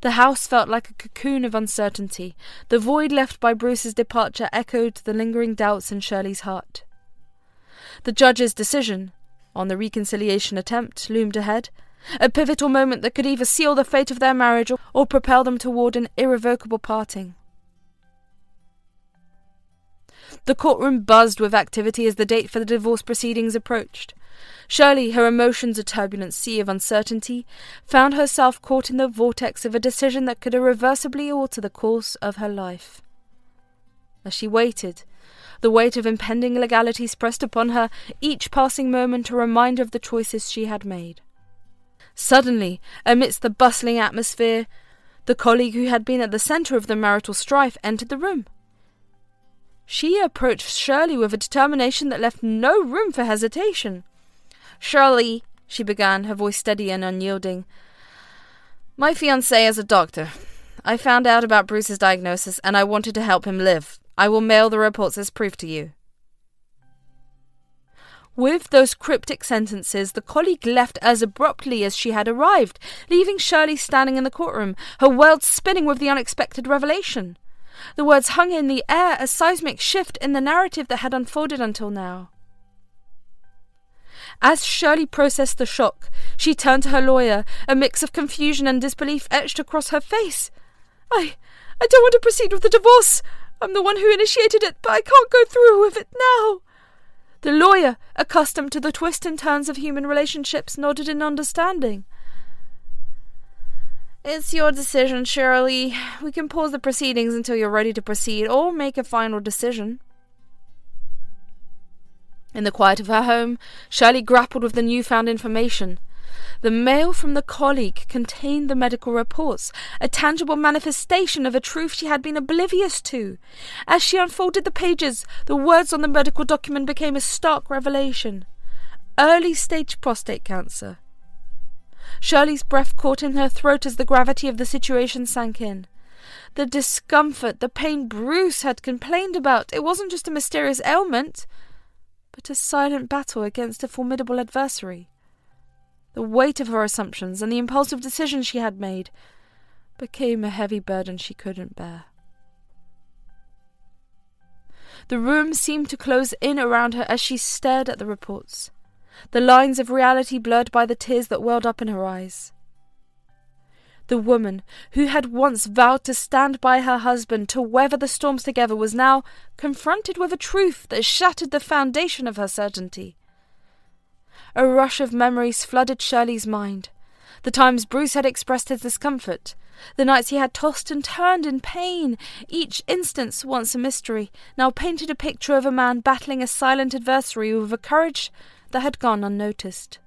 The house felt like a cocoon of uncertainty. The void left by Bruce's departure echoed the lingering doubts in Shirley's heart. The judge's decision on the reconciliation attempt loomed ahead, a pivotal moment that could either seal the fate of their marriage or propel them toward an irrevocable parting. The courtroom buzzed with activity as the date for the divorce proceedings approached. Shirley, her emotions a turbulent sea of uncertainty, found herself caught in the vortex of a decision that could irreversibly alter the course of her life. As she waited, the weight of impending legalities pressed upon her, each passing moment a reminder of the choices she had made. Suddenly, amidst the bustling atmosphere, the colleague who had been at the centre of the marital strife entered the room. She approached Shirley with a determination that left no room for hesitation. "Shirley," she began, her voice steady and unyielding, "my fiancé is a doctor. I found out about Bruce's diagnosis, and I wanted to help him live. I will mail the reports as proof to you." With those cryptic sentences, the colleague left as abruptly as she had arrived, leaving Shirley standing in the courtroom, her world spinning with the unexpected revelation. The words hung in the air, a seismic shift in the narrative that had unfolded until now. As Shirley processed the shock, she turned to her lawyer, a mix of confusion and disbelief etched across her face. I don't want to proceed with the divorce. I'm the one who initiated it, but I can't go through with it now. The lawyer, accustomed to the twists and turns of human relationships, nodded in understanding. It's your decision, Shirley. We can pause the proceedings until you're ready to proceed, or make a final decision. In the quiet of her home, Shirley grappled with the newfound information. The mail from the colleague contained the medical reports, a tangible manifestation of a truth she had been oblivious to. As she unfolded the pages, the words on the medical document became a stark revelation. Early-stage prostate cancer. Shirley's breath caught in her throat as the gravity of the situation sank in. The discomfort, the pain Bruce had complained about, it wasn't just a mysterious ailment, but a silent battle against a formidable adversary. The weight of her assumptions and the impulsive decisions she had made became a heavy burden she couldn't bear. The room seemed to close in around her as she stared at the reports, the lines of reality blurred by the tears that welled up in her eyes. The woman who had once vowed to stand by her husband to weather the storms together was now confronted with a truth that shattered the foundation of her certainty. A rush of memories flooded Shirley's mind. The times Bruce had expressed his discomfort, the nights he had tossed and turned in pain, each instance once a mystery, now painted a picture of a man battling a silent adversary with a courage that had gone unnoticed.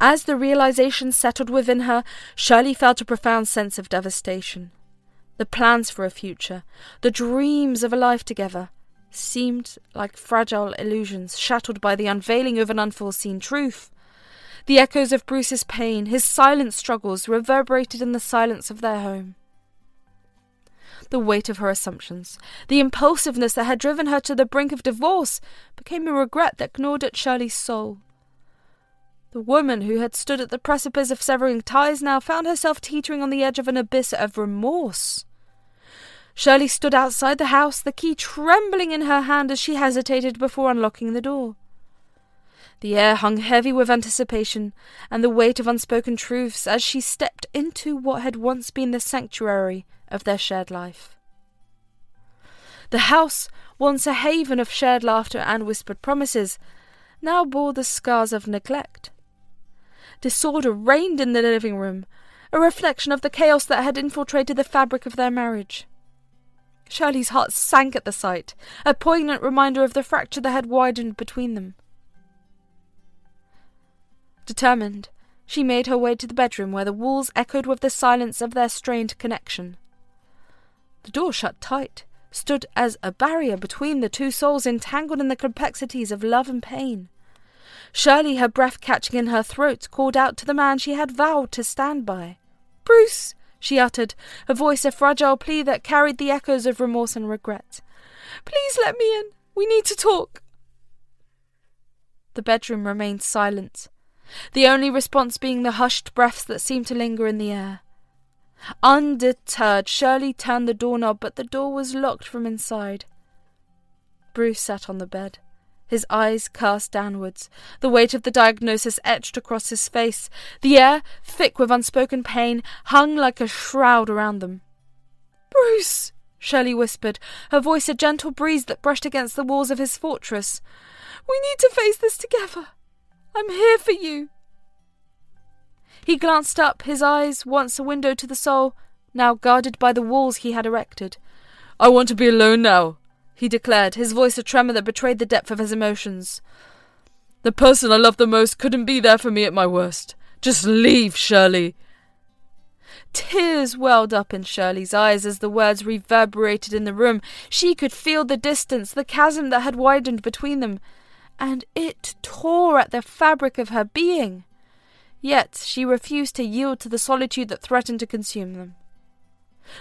As the realization settled within her, Shirley felt a profound sense of devastation. The plans for a future, the dreams of a life together, seemed like fragile illusions shattered by the unveiling of an unforeseen truth. The echoes of Bruce's pain, his silent struggles, reverberated in the silence of their home. The weight of her assumptions, the impulsiveness that had driven her to the brink of divorce, became a regret that gnawed at Shirley's soul. The woman who had stood at the precipice of severing ties now found herself teetering on the edge of an abyss of remorse. Shirley stood outside the house, the key trembling in her hand as she hesitated before unlocking the door. The air hung heavy with anticipation and the weight of unspoken truths as she stepped into what had once been the sanctuary of their shared life. The house, once a haven of shared laughter and whispered promises, now bore the scars of neglect. Disorder reigned in the living room, a reflection of the chaos that had infiltrated the fabric of their marriage. Shirley's heart sank at the sight, a poignant reminder of the fracture that had widened between them. Determined, she made her way to the bedroom where the walls echoed with the silence of their strained connection. The door shut tight, stood as a barrier between the two souls entangled in the complexities of love and pain. Shirley, her breath catching in her throat, called out to the man she had vowed to stand by. "Bruce!" she uttered, her voice a fragile plea that carried the echoes of remorse and regret. "Please let me in. We need to talk." The bedroom remained silent, the only response being the hushed breaths that seemed to linger in the air. Undeterred, Shirley turned the doorknob, but the door was locked from inside. Bruce sat on the bed, his eyes cast downwards, the weight of the diagnosis etched across his face. The air, thick with unspoken pain, hung like a shroud around them. "Bruce!" Shirley whispered, her voice a gentle breeze that brushed against the walls of his fortress. "We need to face this together. I'm here for you." He glanced up, his eyes, once a window to the soul, now guarded by the walls he had erected. "I want to be alone now," he declared, his voice a tremor that betrayed the depth of his emotions. "The person I love the most couldn't be there for me at my worst. Just leave, Shirley." Tears welled up in Shirley's eyes as the words reverberated in the room. She could feel the distance, the chasm that had widened between them, and it tore at the fabric of her being. Yet she refused to yield to the solitude that threatened to consume them.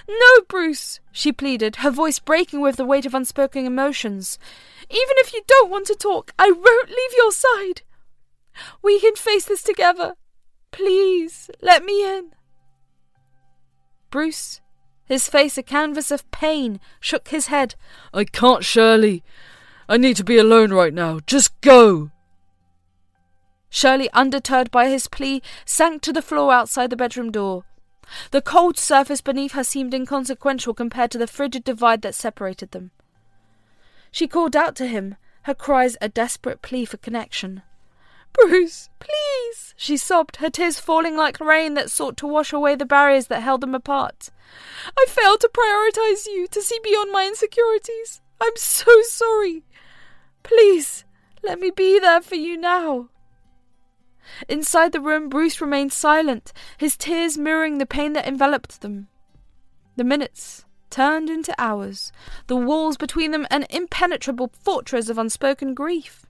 "No, Bruce," she pleaded, her voice breaking with the weight of unspoken emotions. "Even if you don't want to talk, I won't leave your side. We can face this together. Please, let me in." Bruce, his face a canvas of pain, shook his head. "I can't, Shirley. I need to be alone right now. Just go." Shirley, undeterred by his plea, sank to the floor outside the bedroom door. The cold surface beneath her seemed inconsequential compared to the frigid divide that separated them. She called out to him, her cries a desperate plea for connection. "Bruce, please," she sobbed, her tears falling like rain that sought to wash away the barriers that held them apart. "I failed to prioritize you, to see beyond my insecurities. I'm so sorry. Please, let me be there for you now." Inside the room, Bruce remained silent, his tears mirroring the pain that enveloped them. The minutes turned into hours, the walls between them an impenetrable fortress of unspoken grief.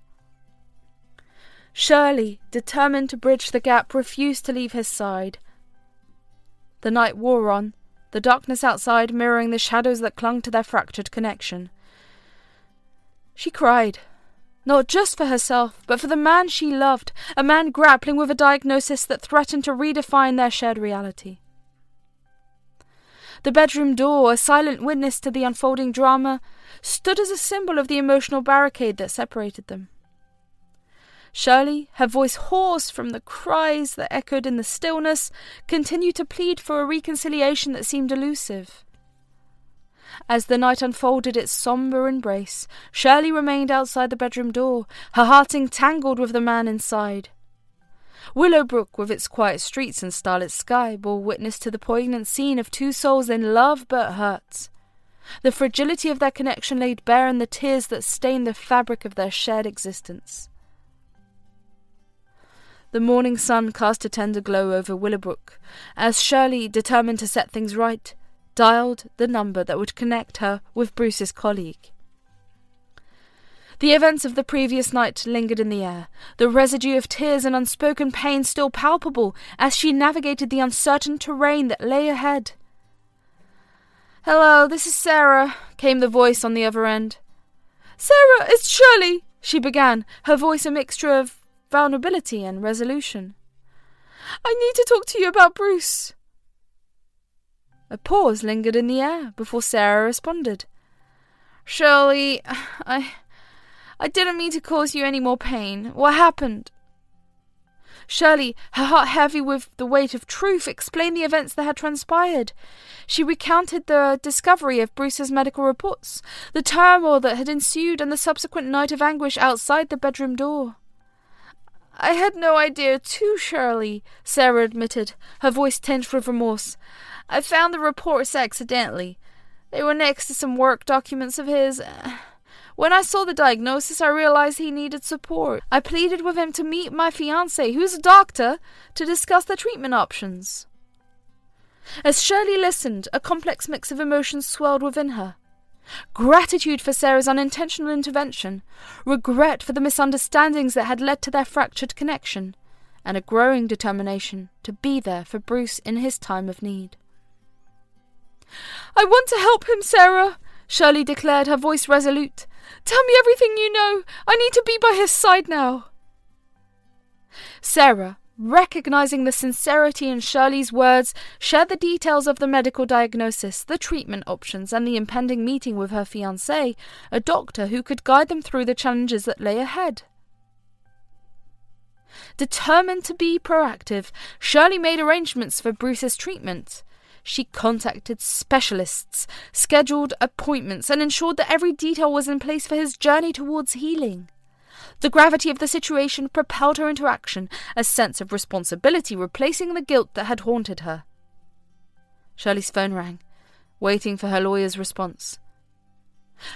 Shirley, determined to bridge the gap, refused to leave his side. The night wore on, the darkness outside mirroring the shadows that clung to their fractured connection. She cried, not just for herself, but for the man she loved, a man grappling with a diagnosis that threatened to redefine their shared reality. The bedroom door, a silent witness to the unfolding drama, stood as a symbol of the emotional barricade that separated them. Shirley, her voice hoarse from the cries that echoed in the stillness, continued to plead for a reconciliation that seemed elusive. As the night unfolded its sombre embrace, Shirley remained outside the bedroom door, her heart entangled with the man inside. Willowbrook, with its quiet streets and starlit sky, bore witness to the poignant scene of two souls in love but hurt. The fragility of their connection laid bare in the tears that stained the fabric of their shared existence. The morning sun cast a tender glow over Willowbrook, as Shirley, determined to set things right, dialed the number that would connect her with Bruce's colleague. The events of the previous night lingered in the air, the residue of tears and unspoken pain still palpable as she navigated the uncertain terrain that lay ahead. "Hello, this is Sarah," came the voice on the other end. "Sarah, it's Shirley," she began, her voice a mixture of vulnerability and resolution. "I need to talk to you about Bruce." A pause lingered in the air before Sarah responded. "Shirley, I didn't mean to cause you any more pain. What happened?" Shirley, her heart heavy with the weight of truth, explained the events that had transpired. She recounted the discovery of Bruce's medical reports, the turmoil that had ensued, and the subsequent night of anguish outside the bedroom door. "I had no idea too, Shirley," Sarah admitted, her voice tinged with remorse. "I found the reports accidentally. They were next to some work documents of his. When I saw the diagnosis, I realized he needed support. I pleaded with him to meet my fiancé, who's a doctor, to discuss the treatment options." As Shirley listened, a complex mix of emotions swelled within her. Gratitude for Sarah's unintentional intervention, regret for the misunderstandings that had led to their fractured connection, and a growing determination to be there for Bruce in his time of need. "I want to help him, Sarah," Shirley declared, her voice resolute. "Tell me everything you know. I need to be by his side now." Sarah, recognizing the sincerity in Shirley's words, shared the details of the medical diagnosis, the treatment options, and the impending meeting with her fiancé, a doctor who could guide them through the challenges that lay ahead. Determined to be proactive, Shirley made arrangements for Bruce's treatment. She contacted specialists, scheduled appointments, and ensured that every detail was in place for his journey towards healing. The gravity of the situation propelled her into action, a sense of responsibility replacing the guilt that had haunted her. Shirley's phone rang, waiting for her lawyer's response.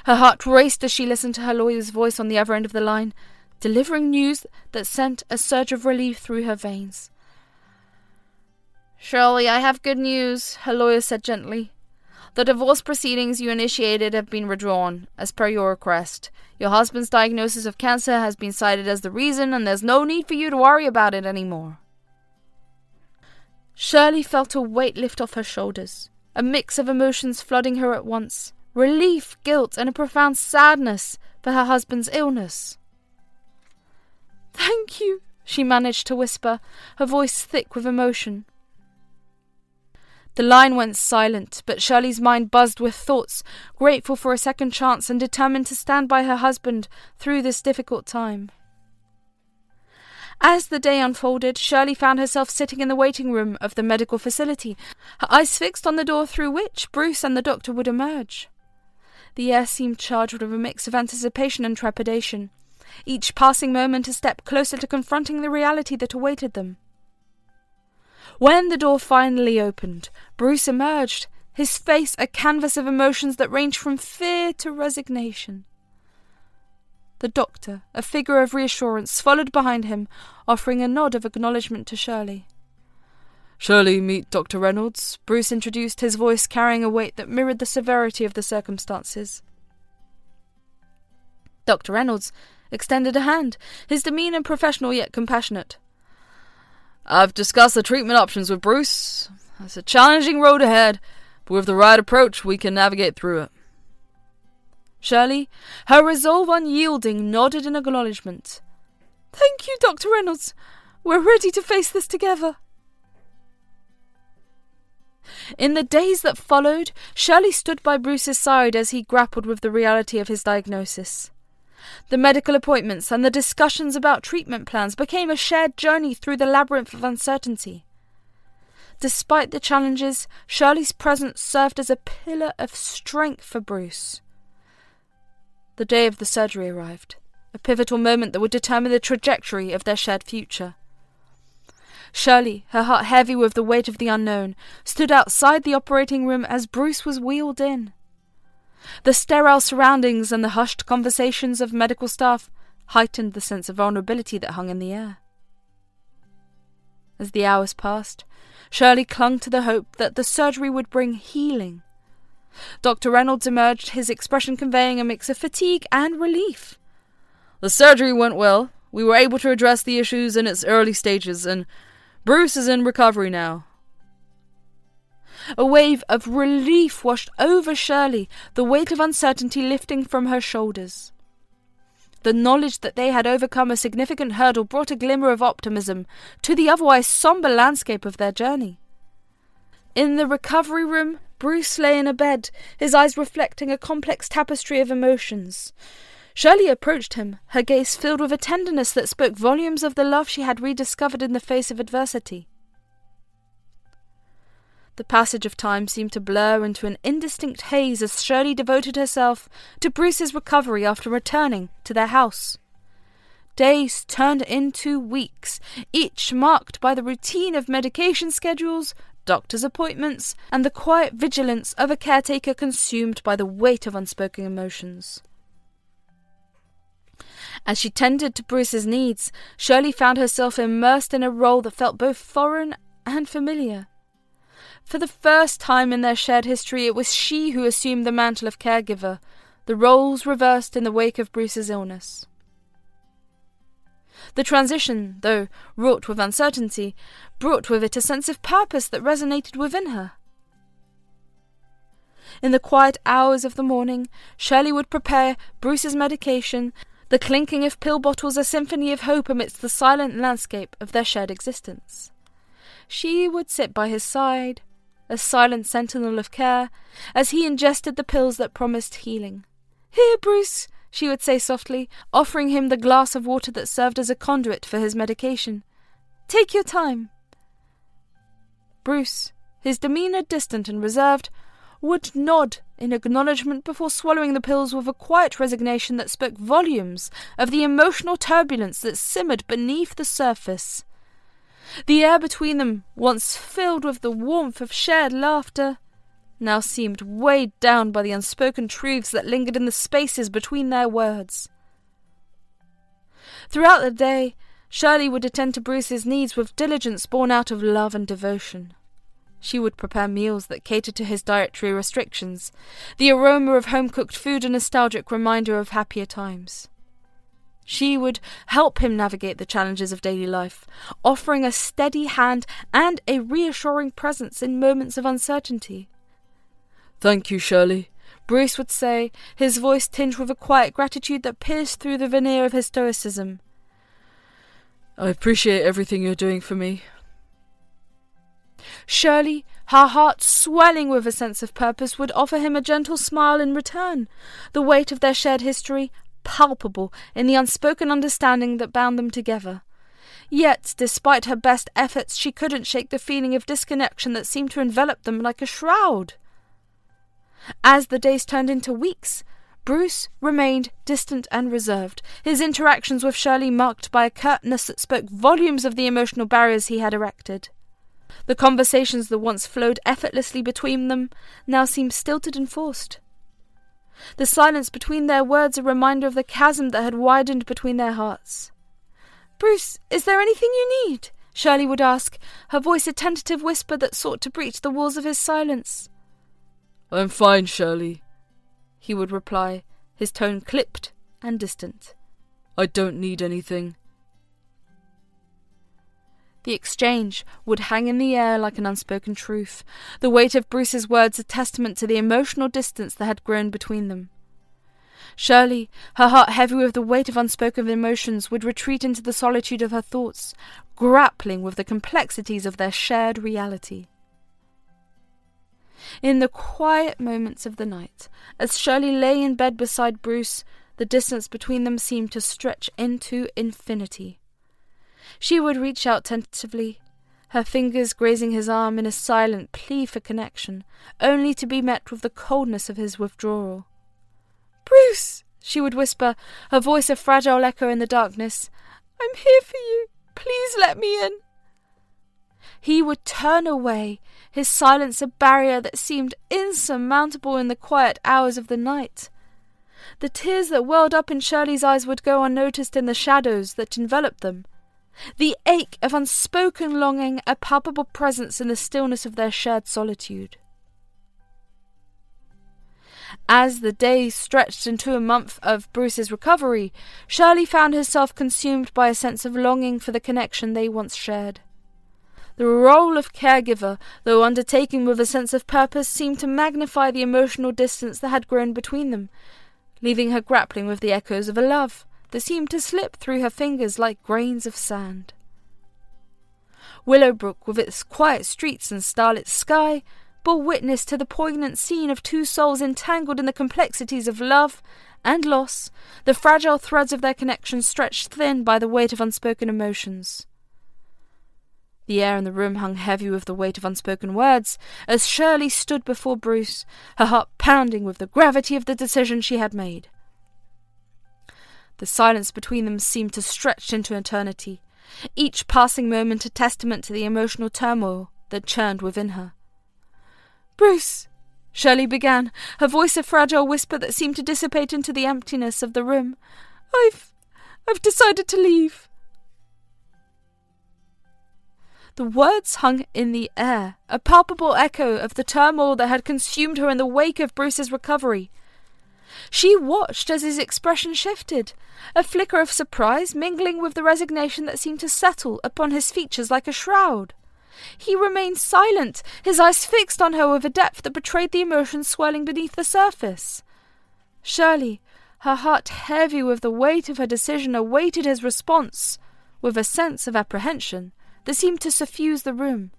Her heart raced as she listened to her lawyer's voice on the other end of the line, delivering news that sent a surge of relief through her veins. "Shirley, I have good news," her lawyer said gently. "The divorce proceedings you initiated have been withdrawn, as per your request. Your husband's diagnosis of cancer has been cited as the reason, and there's no need for you to worry about it anymore." Shirley felt a weight lift off her shoulders, a mix of emotions flooding her at once, relief, guilt, and a profound sadness for her husband's illness. "Thank you," she managed to whisper, her voice thick with emotion. The line went silent, but Shirley's mind buzzed with thoughts, grateful for a second chance and determined to stand by her husband through this difficult time. As the day unfolded, Shirley found herself sitting in the waiting room of the medical facility, her eyes fixed on the door through which Bruce and the doctor would emerge. The air seemed charged with a mix of anticipation and trepidation, each passing moment a step closer to confronting the reality that awaited them. When the door finally opened, Bruce emerged, his face a canvas of emotions that ranged from fear to resignation. The doctor, a figure of reassurance, followed behind him, offering a nod of acknowledgement to Shirley. "Shirley, meet Dr. Reynolds," Bruce introduced, his voice carrying a weight that mirrored the severity of the circumstances. Dr. Reynolds extended a hand, his demeanour professional yet compassionate. "I've discussed the treatment options with Bruce. It's a challenging road ahead, but with the right approach we can navigate through it." Shirley, her resolve unyielding, nodded in acknowledgement. "Thank you, Dr. Reynolds. We're ready to face this together." In the days that followed, Shirley stood by Bruce's side as he grappled with the reality of his diagnosis. The medical appointments and the discussions about treatment plans became a shared journey through the labyrinth of uncertainty. Despite the challenges, Shirley's presence served as a pillar of strength for Bruce. The day of the surgery arrived, a pivotal moment that would determine the trajectory of their shared future. Shirley, her heart heavy with the weight of the unknown, stood outside the operating room as Bruce was wheeled in. The sterile surroundings and the hushed conversations of medical staff heightened the sense of vulnerability that hung in the air. As the hours passed, Shirley clung to the hope that the surgery would bring healing. Dr. Reynolds emerged, his expression conveying a mix of fatigue and relief. "The surgery went well. We were able to address the issues in its early stages, and Bruce is in recovery now." A wave of relief washed over Shirley, the weight of uncertainty lifting from her shoulders. The knowledge that they had overcome a significant hurdle brought a glimmer of optimism to the otherwise sombre landscape of their journey. In the recovery room, Bruce lay in a bed, his eyes reflecting a complex tapestry of emotions. Shirley approached him, her gaze filled with a tenderness that spoke volumes of the love she had rediscovered in the face of adversity. The passage of time seemed to blur into an indistinct haze as Shirley devoted herself to Bruce's recovery after returning to their house. Days turned into weeks, each marked by the routine of medication schedules, doctor's appointments, and the quiet vigilance of a caretaker consumed by the weight of unspoken emotions. As she tended to Bruce's needs, Shirley found herself immersed in a role that felt both foreign and familiar. For the first time in their shared history, it was she who assumed the mantle of caregiver, the roles reversed in the wake of Bruce's illness. The transition, though wrought with uncertainty, brought with it a sense of purpose that resonated within her. In the quiet hours of the morning, Shirley would prepare Bruce's medication, the clinking of pill bottles a symphony of hope amidst the silent landscape of their shared existence. She would sit by his side, a silent sentinel of care, as he ingested the pills that promised healing. "Here, Bruce," she would say softly, offering him the glass of water that served as a conduit for his medication. "Take your time." Bruce, his demeanour distant and reserved, would nod in acknowledgement before swallowing the pills with a quiet resignation that spoke volumes of the emotional turbulence that simmered beneath the surface. The air between them, once filled with the warmth of shared laughter, now seemed weighed down by the unspoken truths that lingered in the spaces between their words. Throughout the day, Shirley would attend to Bruce's needs with diligence born out of love and devotion. She would prepare meals that catered to his dietary restrictions, the aroma of home-cooked food a nostalgic reminder of happier times. She would help him navigate the challenges of daily life, offering a steady hand and a reassuring presence in moments of uncertainty. "Thank you, Shirley," Bruce would say, his voice tinged with a quiet gratitude that pierced through the veneer of his stoicism. "I appreciate everything you're doing for me." Shirley, her heart swelling with a sense of purpose, would offer him a gentle smile in return, the weight of their shared history palpable in the unspoken understanding that bound them together. Yet, despite her best efforts, she couldn't shake the feeling of disconnection that seemed to envelop them like a shroud. As the days turned into weeks, Bruce remained distant and reserved, his interactions with Shirley marked by a curtness that spoke volumes of the emotional barriers he had erected. The conversations that once flowed effortlessly between them now seemed stilted and forced. The silence between their words a reminder of the chasm that had widened between their hearts. "Bruce, is there anything you need?" Shirley would ask, her voice a tentative whisper that sought to breach the walls of his silence. "I'm fine, Shirley," he would reply, his tone clipped and distant. "I don't need anything." The exchange would hang in the air like an unspoken truth, the weight of Bruce's words a testament to the emotional distance that had grown between them. Shirley, her heart heavy with the weight of unspoken emotions, would retreat into the solitude of her thoughts, grappling with the complexities of their shared reality. In the quiet moments of the night, as Shirley lay in bed beside Bruce, the distance between them seemed to stretch into infinity. She would reach out tentatively, her fingers grazing his arm in a silent plea for connection, only to be met with the coldness of his withdrawal. "Bruce," she would whisper, her voice a fragile echo in the darkness, "I'm here for you. Please let me in." He would turn away, his silence a barrier that seemed insurmountable in the quiet hours of the night. The tears that welled up in Shirley's eyes would go unnoticed in the shadows that enveloped them. The ache of unspoken longing, a palpable presence in the stillness of their shared solitude. As the days stretched into a month of Bruce's recovery, Shirley found herself consumed by a sense of longing for the connection they once shared. The role of caregiver, though undertaken with a sense of purpose, seemed to magnify the emotional distance that had grown between them, leaving her grappling with the echoes of a love that seemed to slip through her fingers like grains of sand. Willowbrook, with its quiet streets and starlit sky, bore witness to the poignant scene of two souls entangled in the complexities of love and loss, the fragile threads of their connection stretched thin by the weight of unspoken emotions. The air in the room hung heavy with the weight of unspoken words, as Shirley stood before Bruce, her heart pounding with the gravity of the decision she had made. The silence between them seemed to stretch into eternity, each passing moment a testament to the emotional turmoil that churned within her. "Bruce," Shirley began, her voice a fragile whisper that seemed to dissipate into the emptiness of the room, I've decided to leave." The words hung in the air, a palpable echo of the turmoil that had consumed her in the wake of Bruce's recovery. She watched as his expression shifted, a flicker of surprise mingling with the resignation that seemed to settle upon his features like a shroud. He remained silent, his eyes fixed on her with a depth that betrayed the emotions swirling beneath the surface. Shirley, her heart heavy with the weight of her decision, awaited his response, with a sense of apprehension that seemed to suffuse the room.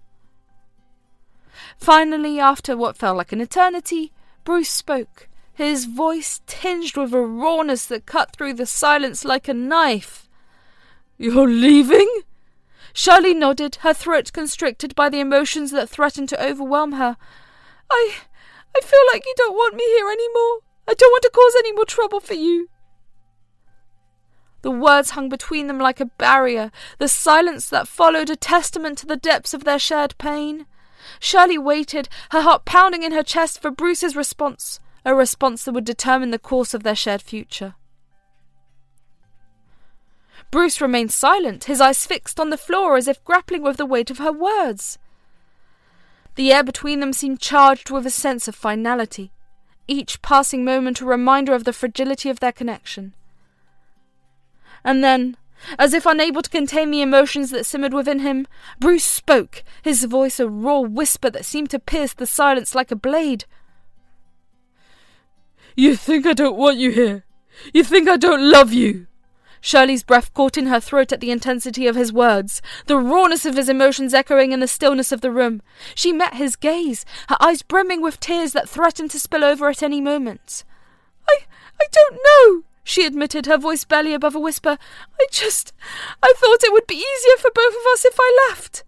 Finally, after what felt like an eternity, Bruce spoke, his voice tinged with a rawness that cut through the silence like a knife. "You're leaving?" Shirley nodded, her throat constricted by the emotions that threatened to overwhelm her. I feel like you don't want me here anymore. I don't want to cause any more trouble for you." The words hung between them like a barrier, the silence that followed a testament to the depths of their shared pain. Shirley waited, her heart pounding in her chest for Bruce's response, a response that would determine the course of their shared future. Bruce remained silent, his eyes fixed on the floor as if grappling with the weight of her words. The air between them seemed charged with a sense of finality, each passing moment a reminder of the fragility of their connection. And then, as if unable to contain the emotions that simmered within him, Bruce spoke, his voice a raw whisper that seemed to pierce the silence like a blade. "You think I don't want you here? You think I don't love you?" Shirley's breath caught in her throat at the intensity of his words, the rawness of his emotions echoing in the stillness of the room. She met his gaze, her eyes brimming with tears that threatened to spill over at any moment. I don't know," she admitted, her voice barely above a whisper. I thought it would be easier for both of us if I left.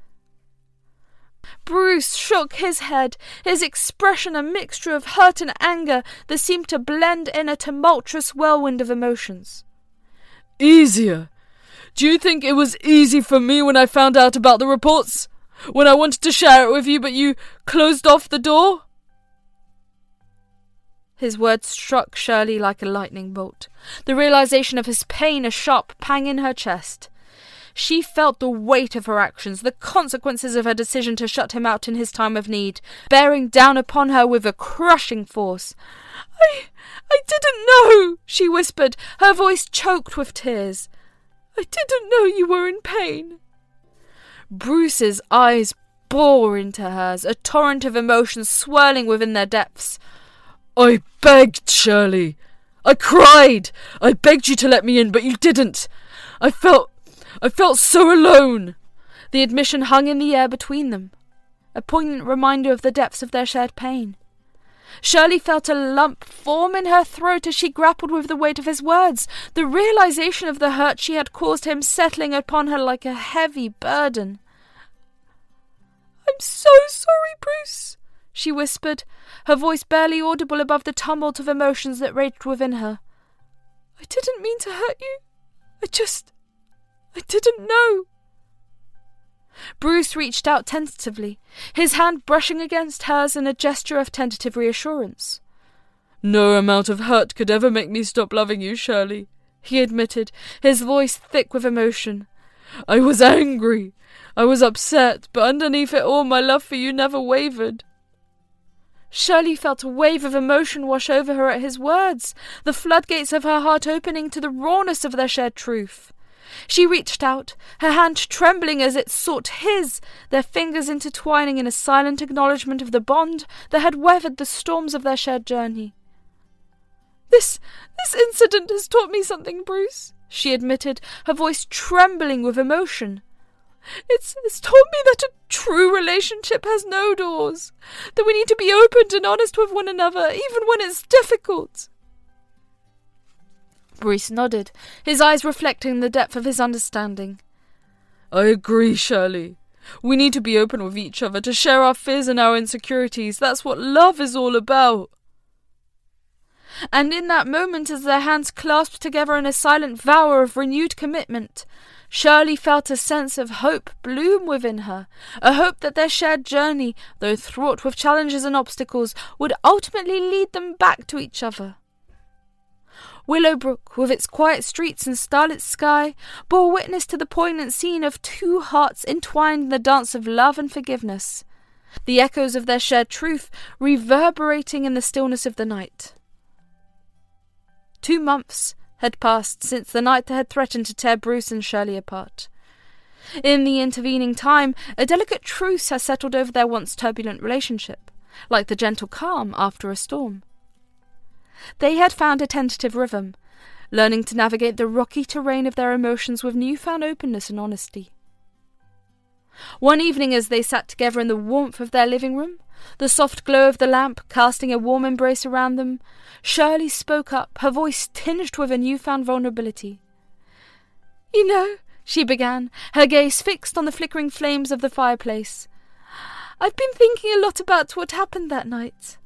Bruce shook his head, his expression a mixture of hurt and anger that seemed to blend in a tumultuous whirlwind of emotions. Easier? Do you think it was easy for me when I found out about the reports? When I wanted to share it with you, but you closed off the door? His words struck Shirley like a lightning bolt, the realization of his pain a sharp pang in her chest. She felt the weight of her actions, the consequences of her decision to shut him out in his time of need, bearing down upon her with a crushing force. I didn't know, she whispered, her voice choked with tears. I didn't know you were in pain. Bruce's eyes bore into hers, a torrent of emotion swirling within their depths. I begged, Shirley. I cried. I begged you to let me in, but you didn't. I felt so alone. The admission hung in the air between them, a poignant reminder of the depths of their shared pain. Shirley felt a lump form in her throat as she grappled with the weight of his words, the realization of the hurt she had caused him settling upon her like a heavy burden. I'm so sorry, Bruce, she whispered, her voice barely audible above the tumult of emotions that raged within her. I didn't mean to hurt you. I didn't know. Bruce reached out tentatively, his hand brushing against hers in a gesture of tentative reassurance. No amount of hurt could ever make me stop loving you, Shirley, he admitted, his voice thick with emotion. I was angry. I was upset, but underneath it all my love for you never wavered. Shirley felt a wave of emotion wash over her at his words, the floodgates of her heart opening to the rawness of their shared truth. She reached out, her hand trembling as it sought his, their fingers intertwining in a silent acknowledgement of the bond that had weathered the storms of their shared journey. This incident has taught me something, Bruce, she admitted, her voice trembling with emotion. It's taught me that a true relationship has no doors, that we need to be open and honest with one another, even when it's difficult. Bruce nodded, his eyes reflecting the depth of his understanding. I agree, Shirley. We need to be open with each other, to share our fears and our insecurities. That's what love is all about. And in that moment, as their hands clasped together in a silent vow of renewed commitment, Shirley felt a sense of hope bloom within her, a hope that their shared journey, though fraught with challenges and obstacles, would ultimately lead them back to each other. Willowbrook, with its quiet streets and starlit sky, bore witness to the poignant scene of two hearts entwined in the dance of love and forgiveness, the echoes of their shared truth reverberating in the stillness of the night. 2 months had passed since the night that had threatened to tear Bruce and Shirley apart. In the intervening time, a delicate truce has settled over their once turbulent relationship, like the gentle calm after a storm. They had found a tentative rhythm, learning to navigate the rocky terrain of their emotions with newfound openness and honesty. One evening, as they sat together in the warmth of their living room, the soft glow of the lamp casting a warm embrace around them, Shirley spoke up, her voice tinged with a newfound vulnerability. You know, she began, her gaze fixed on the flickering flames of the fireplace, I've been thinking a lot about what happened that night.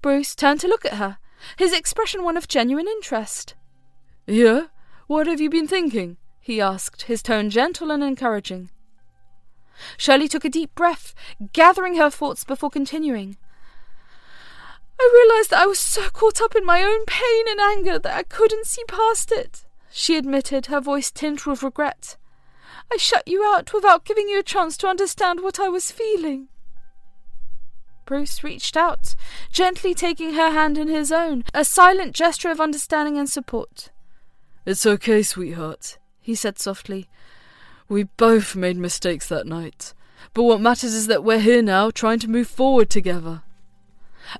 Bruce turned to look at her, his expression one of genuine interest. Yeah? What have you been thinking? He asked, his tone gentle and encouraging. Shirley took a deep breath, gathering her thoughts before continuing. I realized that I was so caught up in my own pain and anger that I couldn't see past it, she admitted, her voice tinged with regret. I shut you out without giving you a chance to understand what I was feeling. Bruce reached out, gently taking her hand in his own, a silent gesture of understanding and support. It's okay, sweetheart, he said softly. We both made mistakes that night, but what matters is that we're here now, trying to move forward together.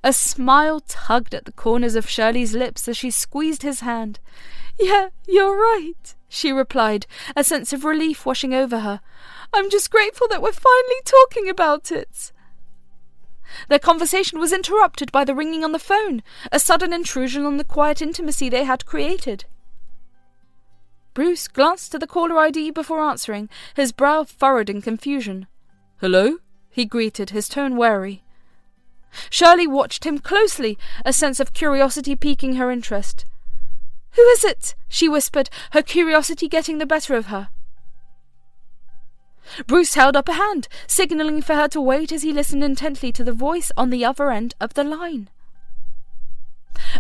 A smile tugged at the corners of Shirley's lips as she squeezed his hand. Yeah, you're right, she replied, a sense of relief washing over her. I'm just grateful that we're finally talking about it. Their conversation was interrupted by the ringing on the phone, a sudden intrusion on the quiet intimacy they had created. Bruce glanced at the caller ID before answering, his brow furrowed in confusion. "Hello?" he greeted, his tone wary. Shirley watched him closely, a sense of curiosity piquing her interest. "Who is it?" she whispered, her curiosity getting the better of her. Bruce held up a hand, signalling for her to wait as he listened intently to the voice on the other end of the line.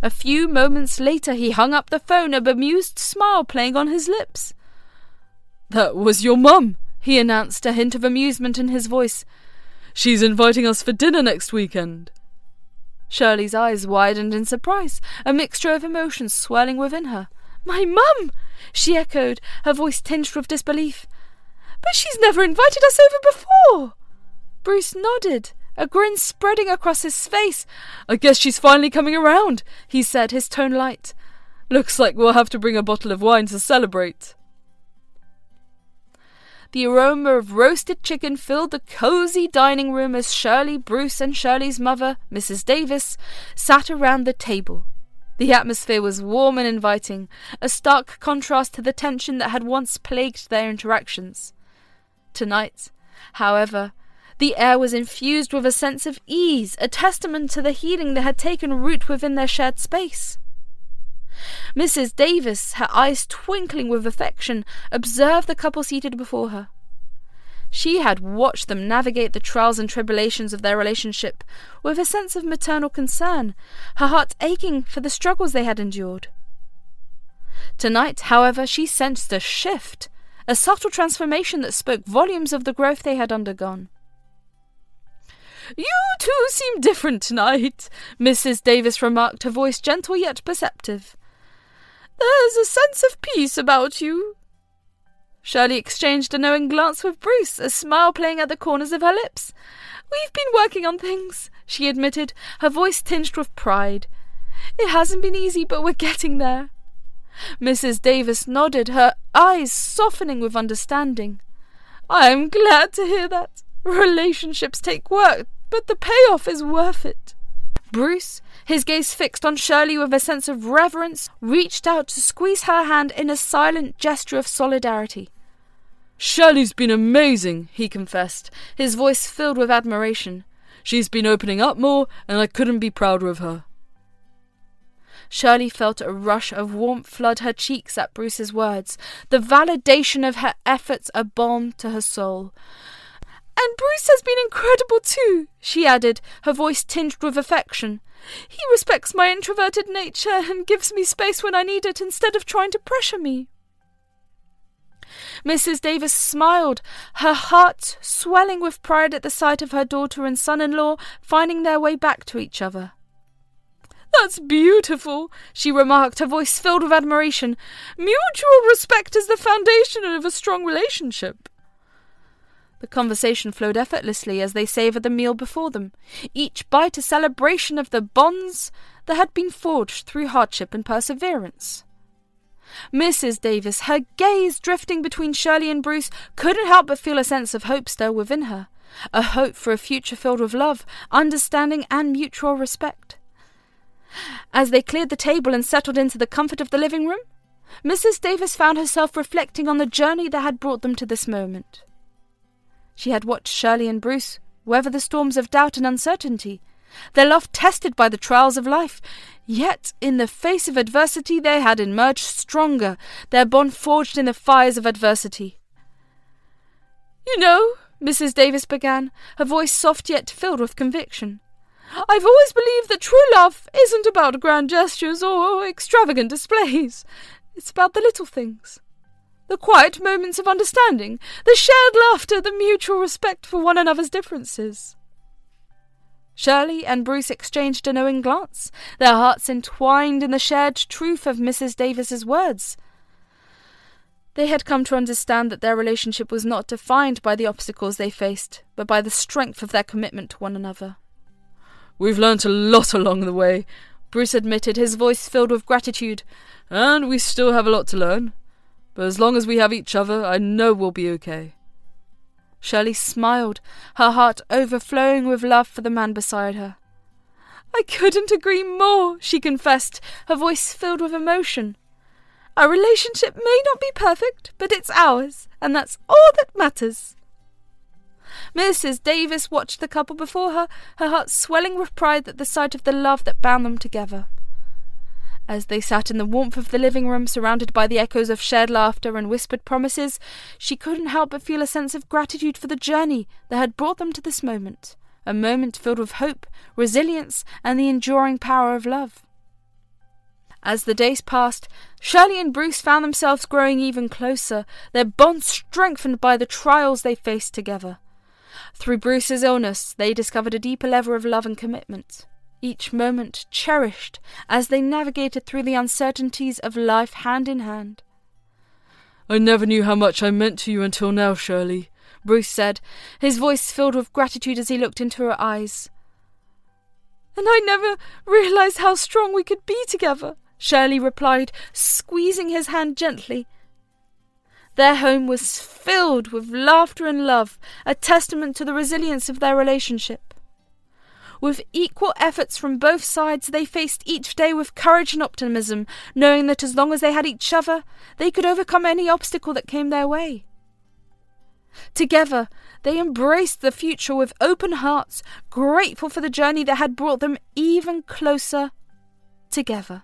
A few moments later he hung up the phone, a bemused smile playing on his lips. "That was your mum," he announced, a hint of amusement in his voice. "She's inviting us for dinner next weekend." Shirley's eyes widened in surprise, a mixture of emotions swirling within her. "My mum!" she echoed, her voice tinged with disbelief. "But she's never invited us over before!" Bruce nodded, a grin spreading across his face. "I guess she's finally coming around," he said, his tone light. "Looks like we'll have to bring a bottle of wine to celebrate." The aroma of roasted chicken filled the cosy dining room as Shirley, Bruce, and Shirley's mother, Mrs. Davis, sat around the table. The atmosphere was warm and inviting, a stark contrast to the tension that had once plagued their interactions. Tonight, however, the air was infused with a sense of ease, a testament to the healing that had taken root within their shared space. Mrs. Davis, her eyes twinkling with affection, observed the couple seated before her. She had watched them navigate the trials and tribulations of their relationship with a sense of maternal concern, her heart aching for the struggles they had endured. Tonight, however, she sensed a shift, a subtle transformation that spoke volumes of the growth they had undergone. "You two seem different tonight," Mrs. Davis remarked, her voice gentle yet perceptive. "There's a sense of peace about you." Shirley exchanged a knowing glance with Bruce, a smile playing at the corners of her lips. "We've been working on things," she admitted, her voice tinged with pride. "It hasn't been easy, but we're getting there." Mrs. Davis nodded, her eyes softening with understanding. "I'm glad to hear that. Relationships take work, but the payoff is worth it." Bruce, his gaze fixed on Shirley with a sense of reverence, reached out to squeeze her hand in a silent gesture of solidarity. "Shirley's been amazing," he confessed, his voice filled with admiration. "She's been opening up more, and I couldn't be prouder of her." Shirley felt a rush of warmth flood her cheeks at Bruce's words, the validation of her efforts a balm to her soul. "And Bruce has been incredible too," she added, her voice tinged with affection. "He respects my introverted nature and gives me space when I need it instead of trying to pressure me." Mrs. Davis smiled, her heart swelling with pride at the sight of her daughter and son-in-law finding their way back to each other. "That's beautiful," she remarked, her voice filled with admiration. "Mutual respect is the foundation of a strong relationship." The conversation flowed effortlessly as they savoured the meal before them, each bite a celebration of the bonds that had been forged through hardship and perseverance. Mrs. Davis, her gaze drifting between Shirley and Bruce, couldn't help but feel a sense of hope stir within her, a hope for a future filled with love, understanding and mutual respect. As they cleared the table and settled into the comfort of the living room, Mrs. Davis found herself reflecting on the journey that had brought them to this moment. She had watched Shirley and Bruce weather the storms of doubt and uncertainty, their love tested by the trials of life, yet in the face of adversity they had emerged stronger, their bond forged in the fires of adversity. "You know," Mrs. Davis began, her voice soft yet filled with conviction, "I've always believed that true love isn't about grand gestures or extravagant displays. It's about the little things. The quiet moments of understanding, the shared laughter, the mutual respect for one another's differences." Shirley and Bruce exchanged a knowing glance, their hearts entwined in the shared truth of Mrs. Davis's words. They had come to understand that their relationship was not defined by the obstacles they faced, but by the strength of their commitment to one another. "We've learnt a lot along the way," Bruce admitted, his voice filled with gratitude, "and we still have a lot to learn. But as long as we have each other, I know we'll be okay." Shirley smiled, her heart overflowing with love for the man beside her. "I couldn't agree more," she confessed, her voice filled with emotion. "Our relationship may not be perfect, but it's ours, and that's all that matters." Mrs. Davis watched the couple before her, her heart swelling with pride at the sight of the love that bound them together. As they sat in the warmth of the living room, surrounded by the echoes of shared laughter and whispered promises, she couldn't help but feel a sense of gratitude for the journey that had brought them to this moment, a moment filled with hope, resilience, and the enduring power of love. As the days passed, Shirley and Bruce found themselves growing even closer, their bond strengthened by the trials they faced together. Through Bruce's illness, they discovered a deeper level of love and commitment, each moment cherished as they navigated through the uncertainties of life hand in hand. "I never knew how much I meant to you until now, Shirley," Bruce said, his voice filled with gratitude as he looked into her eyes. "And I never realized how strong we could be together," Shirley replied, squeezing his hand gently. Their home was filled with laughter and love, a testament to the resilience of their relationship. With equal efforts from both sides, they faced each day with courage and optimism, knowing that as long as they had each other, they could overcome any obstacle that came their way. Together, they embraced the future with open hearts, grateful for the journey that had brought them even closer together.